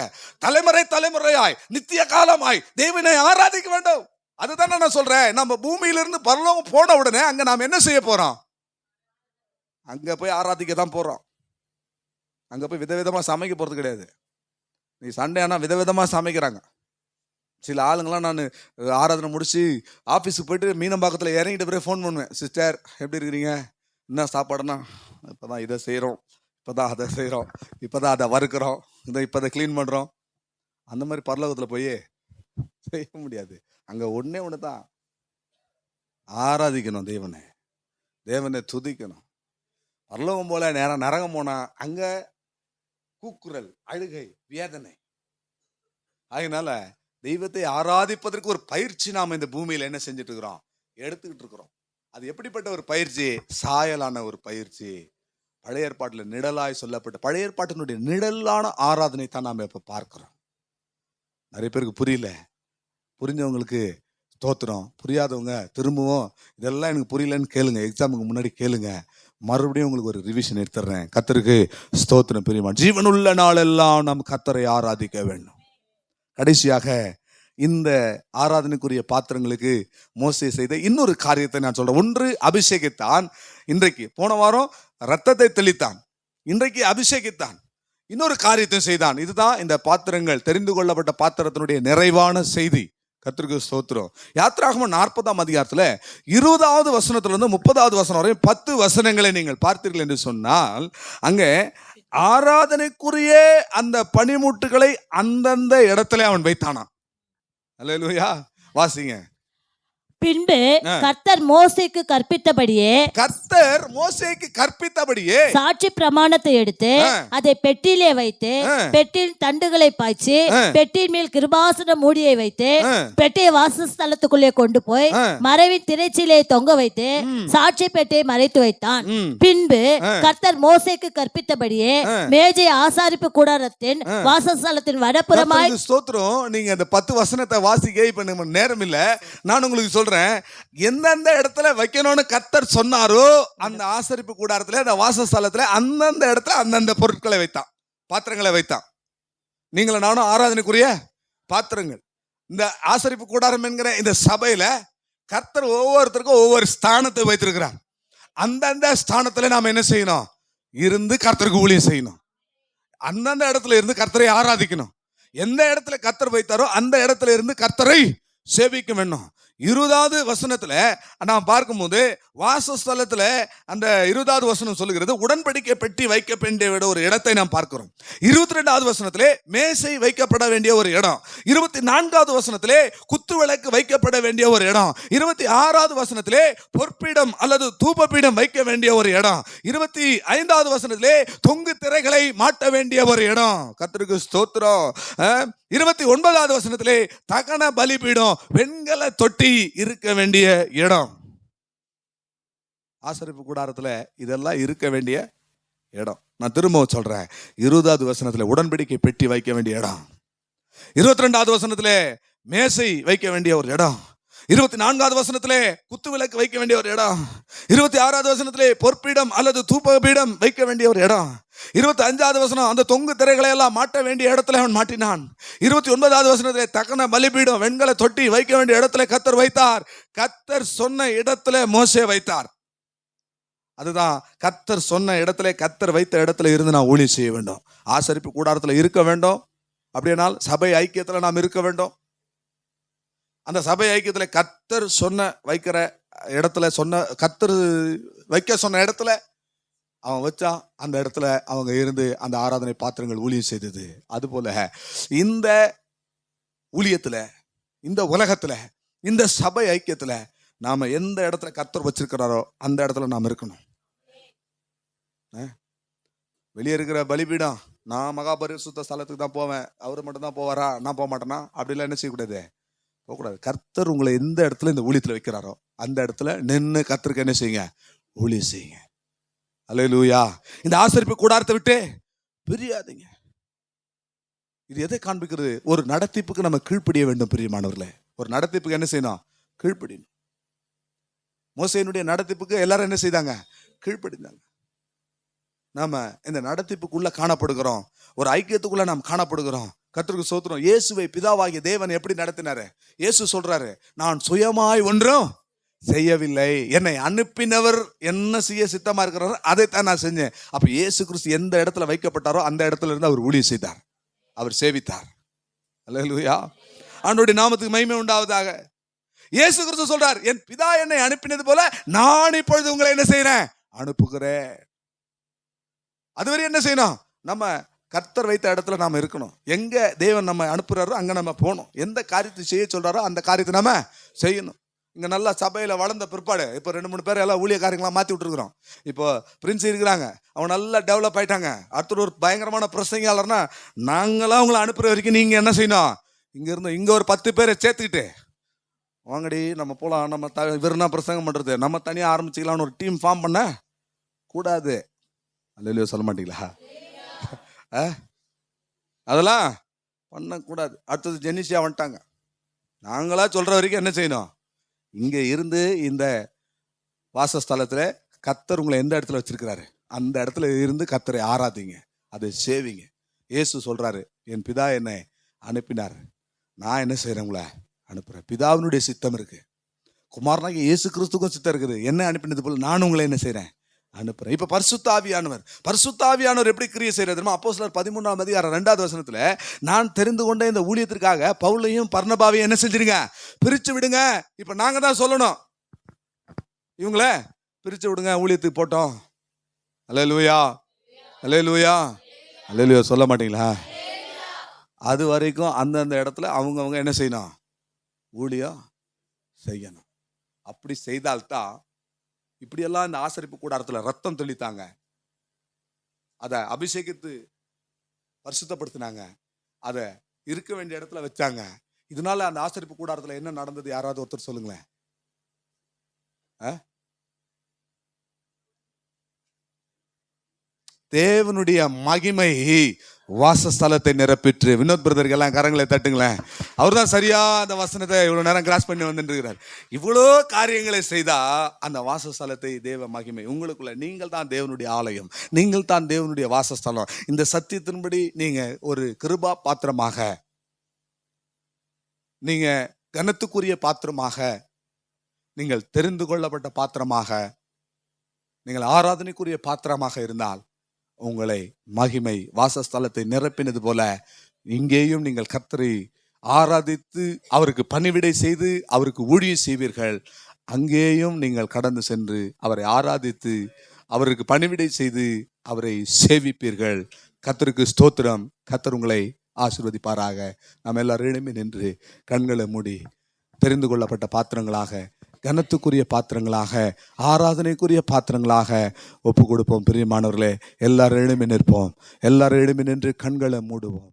தலைமுறையாய் நித்திய காலமாய் தேவனை ஆராதிக்க வேண்டும். அதுதான் நான் சொல்றேன். நம்ம பூமியிலிருந்து பரலோகம் போன உடனே அங்க நாம் என்ன செய்ய போறோம்? அங்க போய் ஆராதிக்க தான் போறோம். அங்க போய் விதவிதமா சமைக்க போறது கிடையாது. நீ சண்டே ஆனா விதவிதமா சமைக்கிறாங்க. சில ஆளுங்களாம் நான் ஆராதனை முடிச்சு ஆஃபீஸுக்கு போயிட்டு மீனம்பாக்கத்தில் இறங்கிட்ட பிறகு ஃபோன் பண்ணுவேன், சிஸ்டர் எப்படி இருக்கிறீங்க, என்ன சாப்பாடுனா, இப்போதான் இதை செய்கிறோம், இப்போதான் அதை செய்கிறோம், இப்போதான் அதை வறுக்கிறோம், இப்போ அதை க்ளீன் பண்ணுறோம். அந்த மாதிரி பரலோகத்தில் போய் செய்ய முடியாது. அங்கே ஒன்று தான், ஆராதிக்கணும் தேவனை, தேவனை துதிக்கணும். பரலோகம் போல நேரம் நரகம் போனால் அங்கே கூக்குரல், அழுகை, வேதனை. அதனால தெய்வத்தை ஆராதிப்பதற்கு ஒரு பயிற்சி நாம் இந்த பூமியில என்ன செஞ்சுட்டு இருக்கிறோம்? எடுத்துக்கிட்டு இருக்கிறோம். அது எப்படிப்பட்ட ஒரு பயிற்சி? சாயலான ஒரு பயிற்சி. பழைய ஏற்பாட்டுல நிழலாய் சொல்லப்பட்ட பழைய ஏற்பாட்டினுடைய நிழலான ஆராதனை தான் நாம் இப்ப பார்க்கிறோம். நிறைய பேருக்கு புரியல, புரிஞ்சவங்களுக்கு ஸ்தோத்திரம், புரியாதவங்க திரும்பவும் இதெல்லாம் எனக்கு புரியலன்னு கேளுங்க, எக்ஸாமுக்கு முன்னாடி கேளுங்க, மறுபடியும் உங்களுக்கு ஒரு ரிவிஷன் எடுத்துடுறேன். கர்த்தருக்கு ஸ்தோத்திரம். பிரியமான ஜீவனுள்ள நாளெல்லாம் நாம் கர்த்தரை ஆராதிக்க வேண்டும். கடைசியாக இந்த ஆராதனைக்குரிய பாத்திரங்களுக்கு மோசே செய்த இன்னொரு காரியத்தை நான் சொல்றேன். ஒன்று அபிஷேகித்தான். இன்றைக்கு போன வாரம் ரத்தத்தை தெளித்தான், இன்றைக்கு அபிஷேகித்தான், இன்னொரு காரியத்தை செய்தான். இதுதான் இந்த பாத்திரங்கள், தெரிந்து கொள்ளப்பட்ட பாத்திரத்தினுடைய நிறைவான செய்தி. கர்த்தருக்கு ஸ்தோத்திரம். யாத்திராகமம் 40ஆம் அதிகாரத்துல 20வது வசனத்துல இருந்து 30வது வசனம் வரை 10 வசனங்களை நீங்கள் பார்த்தீர்கள் என்று சொன்னால், அங்கே ஆராதனைக்குரிய அந்த பனிமுட்டுகளை அந்தந்த இடத்துல அவன் வைத்தானாம். அல்லேலூயா. வாசிங்க. பின்பு கர்த்தர் மோசேக்கு கற்பித்தபடியே சாட்சி பிரமாணத்தை எடுத்து அதை பெட்டியிலே வைத்து பெட்டியின் தண்டுகளை பாய்ச்சி பெட்டியின் மேல் கிருபாசன மூடியை வைத்து பெட்டியை வாசஸ்தலத்துக்குள்ளே கொண்டு போய் மறைவின் திரைச்சீலை தொங்க வைத்து சாட்சி பெட்டியை மறைத்து வைத்தான். பின்பு கர்த்தர் மோசேக்கு கற்பித்தபடியே மேஜை ஆசாரிப்பு கூடாரத்தின் வாசஸ்தலத்தின் வடபுறமாய். ஸ்தோத்திரம். நீங்க அந்த 10 வசனத்தை வாசிக்க இப்ப நம்ம நேரம் இல்ல. நான் உங்களுக்கு சொல்றேன், எந்தெந்த இடத்துல வைக்கணும்னு கர்த்தர் சொன்னாரோ அந்த ஆசரிப்பு கூடாரத்துல, அந்த வாசஸ்தலத்துல அந்தந்த இடத்துல அந்தந்த பொருட்களை வைத்தான், பாத்திரங்களை வைத்தான். நீங்களும் நானும் ஆராதனைக்குரிய பாத்திரங்கள். இந்த ஆசரிப்பு கூடாரம் என்கிற இந்த சபையில கர்த்தர் ஒவ்வொருத்தருக்கும் ஒவ்வொரு ஸ்தானத்தை வைத்திருக்கிறார். அந்தந்த ஸ்தானத்துல நாம என்ன செய்யணும்? இருந்து கர்த்தருக்கு ஊழியம் செய்யணும். அந்தந்த இடத்துல இருந்து கர்த்தரை ஆராதிக்கணும். எந்த இடத்துல கர்த்தர் வைத்தாரோ அந்த இடத்துல இருந்து கர்த்தரை சேவிக்க வேண்டும். 20வது வசனத்துல நாம் பார்க்கும்போது வாசஸ்தலத்துல அந்த 20வது வசனம் சொல்லுகிறது, உடன்படிக்கை பெட்டி வைக்க வேண்டிய ஒரு இடத்தை நாம் பார்க்கிறோம். 22வது வசனத்திலே மேசை வைக்கப்பட வேண்டிய ஒரு இடம். 24வது வசனத்திலே குத்து விளக்கு வைக்கப்பட வேண்டிய ஒரு இடம். 26வது வசனத்திலே பொற்பீடம் அல்லது தூபபீடம் வைக்க வேண்டிய ஒரு இடம். 25வது வசனத்திலே தொங்கு திரைகளை மாட்ட வேண்டிய ஒரு இடம். கர்த்தருக்கு ஸ்தோத்திரம். 29வது வசனத்திலே தகன பலிபீடம், வெண்கல தொட்டி இருக்க வேண்டிய இடம். ஆசரிப்பு கூடாரத்துல இதெல்லாம் இருக்க வேண்டிய இடம். நான் திரும்ப சொல்றேன், 20வது வசனத்துல உடன்படிக்கை பெட்டி வைக்க வேண்டிய இடம். 22வது வசனத்திலே மேசை வைக்க வேண்டிய ஒரு இடம். 24வது வசனத்திலே குத்து விளக்கு வைக்க வேண்டிய ஒரு இடம். 26வது வசனத்திலே பொற்பீடம் அல்லது தூபபீடம் வைக்க வேண்டிய ஒரு இடம். 25வது வசனம் அந்த தொங்கு திரைகளை எல்லாம் மாட்ட வேண்டிய இடத்துல அவன் மாட்டினான். 29வது வசனத்திலே தகன பலிபீடம், வெண்கல தொட்டி வைக்க வேண்டிய இடத்துல கர்த்தர் வைத்தார். கர்த்தர் சொன்ன இடத்துல மோசே வைத்தார். அதுதான் கர்த்தர் சொன்ன இடத்துல, கர்த்தர் வைத்த இடத்துல இருந்து நான் ஊழியம் செய்ய வேண்டும். ஆசரிப்பு கூடாரத்துல இருக்க வேண்டும். அப்படியானால் சபை ஐக்கியத்துல நாம் இருக்க வேண்டும். அந்த சபை ஐக்கியத்துல கர்த்தர் சொன்ன வைக்கிற இடத்துல, சொன்ன கர்த்தர் வைக்க சொன்ன இடத்துல அவன் வச்சா அந்த இடத்துல அவங்க இருந்து அந்த ஆராதனை பாத்திரங்கள் ஊழியம் செய்தது. அதுபோல இந்த ஊழியத்துல, இந்த உலகத்துல, இந்த சபை ஐக்கியத்துல நாம எந்த இடத்துல கர்த்தர் வச்சிருக்கிறாரோ அந்த இடத்துல நாம் இருக்கணும். வெளியே இருக்கிற பலிபீடம், நான் மகாபரிசுத்த ஸ்தலத்துக்கு தான் போவேன், அவரு மட்டும் தான் போவாரா, நான் போக மாட்டேனா, அப்படிலாம் என்ன செய்யக்கூடாது, போகக்கூடாது. கர்த்தர் உங்களை எந்த இடத்துல இந்த ஊழியத்துல வைக்கிறாரோ அந்த இடத்துல நின்று கர்த்தருக்கு என்ன செய்யுங்க? ஊழியம் செய்யுங்க. அல்லேலூயா. இந்த ஆசரிப்பு கூடாரத்தை விட்டு பிரியாதீங்க. இது எதை காண்பிக்கிறது? ஒரு நடத்திப்புக்கு நம்ம கீழ்ப்படிய வேண்டும். பிரியமானவர்களே, ஒரு நடத்திப்புக்கு என்ன செய்யணும்? கீழ்ப்படியணும். மோசேயினுடைய நடத்திப்புக்கு எல்லாரும் என்ன செய்தாங்க? கீழ்ப்படிந்தாங்க. நாம இந்த நடத்திப்புக்குள்ள காணப்படுகிறோம், ஒரு ஐக்கியத்துக்குள்ள நாம் காணப்படுகிறோம். கர்த்தருக்கு ஸ்தோத்திரம். இயேசுவை பிதாவாகிய தேவன் எப்படி நடத்தினாரு? இயேசு சொல்றாரு, நான் சுயமாய் ஒன்றும் செய்யவில்லை, என்னை அனுப்பினவர் என்ன செய்ய சித்தமா இருக்கிறாரோ அதைத்தான் நான் செஞ்சேன். அப்ப இயேசு கிறிஸ்து எந்த இடத்துல வைக்கப்பட்டாரோ அந்த இடத்துல இருந்து அவர் ஊழியம் செய்தார், அவர் சேவித்தார். அல்லேலூயா. ஆண்டவருடைய நாமத்துக்கு மகிமை உண்டாவதாக. இயேசு கிறிஸ்து சொல்றார், என் பிதா என்னை அனுப்பினது போல நான் இப்பொழுது உங்களை என்ன செய்யறேன்? அனுப்புகிறேன். அதுவரை என்ன செய்யணும்? நம்ம கர்த்தர் வைத்த இடத்துல நாம இருக்கணும். எங்க தேவன் நம்ம அனுப்புறாரோ அங்க நம்ம போகணும். எந்த காரியத்தை செய்ய சொல்றாரோ அந்த காரியத்தை நம்ம செய்யணும். இங்க நல்லா சபையில வளர்ந்த பிற்பாடு இப்போ 2-3 பேர் எல்லாம் ஊழியக்காரங்களா மாத்தி விட்டுருக்கிறோம். இப்போ பிரின்ஸ் இருக்கிறாங்க, அவங்க நல்லா டெவலப் ஆயிட்டாங்க. அடுத்த ஒரு பயங்கரமான பிரசங்கியாளர்னா நாங்களாம் உங்களை அனுப்புற வரைக்கும் நீங்க என்ன செய்யணும்? இங்க இருந்து இங்க ஒரு 10 பேரை சேர்த்துக்கிட்டு வாங்கடி நம்ம போலாம், நம்ம இவருனா பிரசங்கம் பண்றது, நம்ம தனியா ஆரம்பிச்சுக்கலாம்னு ஒரு டீம் ஃபார்ம் பண்ண கூடாது. அல்லேலூயா சொல்ல மாட்டீங்களா? அதெல்லாம் பண்ணக்கூடாது. அடுத்தது ஜெனிஷியா வந்துட்டாங்க. நாங்களா சொல்ற வரைக்கும் என்ன செய்யணும்? இங்க இருந்து இந்த வாசஸ்தலத்துல கர்த்தர் உங்களை எந்த இடத்துல வச்சிருக்கிறாரு அந்த இடத்துல இருந்து கர்த்தரை ஆராதிங்க, அதை சேவிங்க. இயேசு சொல்றாரு, என் பிதா என்னை அனுப்பினார், நான் என்ன செய்யறேன்? உங்களை அனுப்புறேன். பிதாவினுடைய சித்தம் இருக்கு. குமாரனாகிய இயேசு கிறிஸ்துக்கும் சித்தம் இருக்குது. என்ன அனுப்பினது போல நானும் உங்களை என்ன செய்யறேன்? அனுப்புறேன். இப்ப பரிசுத்த ஆவியானவர் எப்படி கிரியை செய்யறது தெரியுமா? அப்போஸ்தலர் 13ஆம் அதிகாரம் 2வது வசனத்துல, நான் தெரிந்து கொண்ட இந்த ஊழியத்திற்காக பவுலையும் பர்னபாவையும் என்ன செஞ்சிருங்க, பிரிச்சு விடுங்க. இப்ப நாங்க தான் சொல்லணும், இவங்கள பிரிச்சு விடுங்க, ஊழியத்துக்கு போட்டோம். அல்லேலூயா, அல்லேலூயா, அல்லேலூயா சொல்ல மாட்டீங்களா? அது வரைக்கும் அந்தந்த இடத்துல அவங்க என்ன செய்யணும், ஊழியம் செய்யணும். அப்படி செய்தால்தான், இப்படியெல்லாம் இந்த ஆசரிப்பு கூடாரத்துல ரத்தம் தெளித்தாங்க, அதை அபிஷேகித்து பரிசுத்தப்படுத்தினாங்க, அதை இருக்க வேண்டிய இடத்துல வச்சாங்க. இதனால அந்த ஆசரிப்பு கூடாரத்துல என்ன நடந்தது, யாராவது ஒருத்தர் சொல்லுங்களேன். தேவனுடைய மகிமை வாசஸ்தலத்தை நிரப்பிற்று. வினோத் பிரதருக்கு எல்லாம் கரங்களை தட்டுங்களேன். அவர் தான் சரியா அந்த வசனத்தை இவ்வளவு நேரம் கிராஸ் பண்ணி வந்துட்டு இருக்கிறார். இவ்வளோ காரியங்களை செய்தா அந்த வாசஸ்தலத்தை தேவ மகிமை உங்களுக்குள்ள, நீங்கள் தான் தேவனுடைய ஆலயம், நீங்கள் தான் தேவனுடைய வாசஸ்தலம். இந்த சத்தியத்தின்படி நீங்க ஒரு கிருபா பாத்திரமாக, நீங்க கனத்துக்குரிய பாத்திரமாக, நீங்கள் தெரிந்து கொள்ளப்பட்ட பாத்திரமாக, நீங்கள் ஆராதனைக்குரிய பாத்திரமாக இருந்தால் உங்களை மகிமை வாசஸ்தலத்தை நிரப்பினது போல இங்கேயும் நீங்கள் கர்த்தரை ஆராதித்து அவருக்கு பணிவிடை செய்து அவருக்கு ஊழியம் செய்வீர்கள். அங்கேயும் நீங்கள் கடந்து சென்று அவரை ஆராதித்து அவருக்கு பணிவிடை செய்து அவரை சேவிப்பீர்கள். கர்த்தருக்கு ஸ்தோத்திரம். கர்த்தர் உங்களை ஆசீர்வதிப்பாராக. நாம் எல்லாரும் எழும்பி நின்று கண்களை மூடி தெரிந்து கொள்ளப்பட்ட பாத்திரங்களாக, கனத்துக்குரிய பாத்திரங்களாக, ஆராதனைக்குரிய பாத்திரங்களாக ஒப்பு கொடுப்போம். பிரியமானவர்களே, எல்லாரும் எழும்பி நிற்போம். எல்லாரும் எழும்பி நின்று கண்களை மூடுவோம்.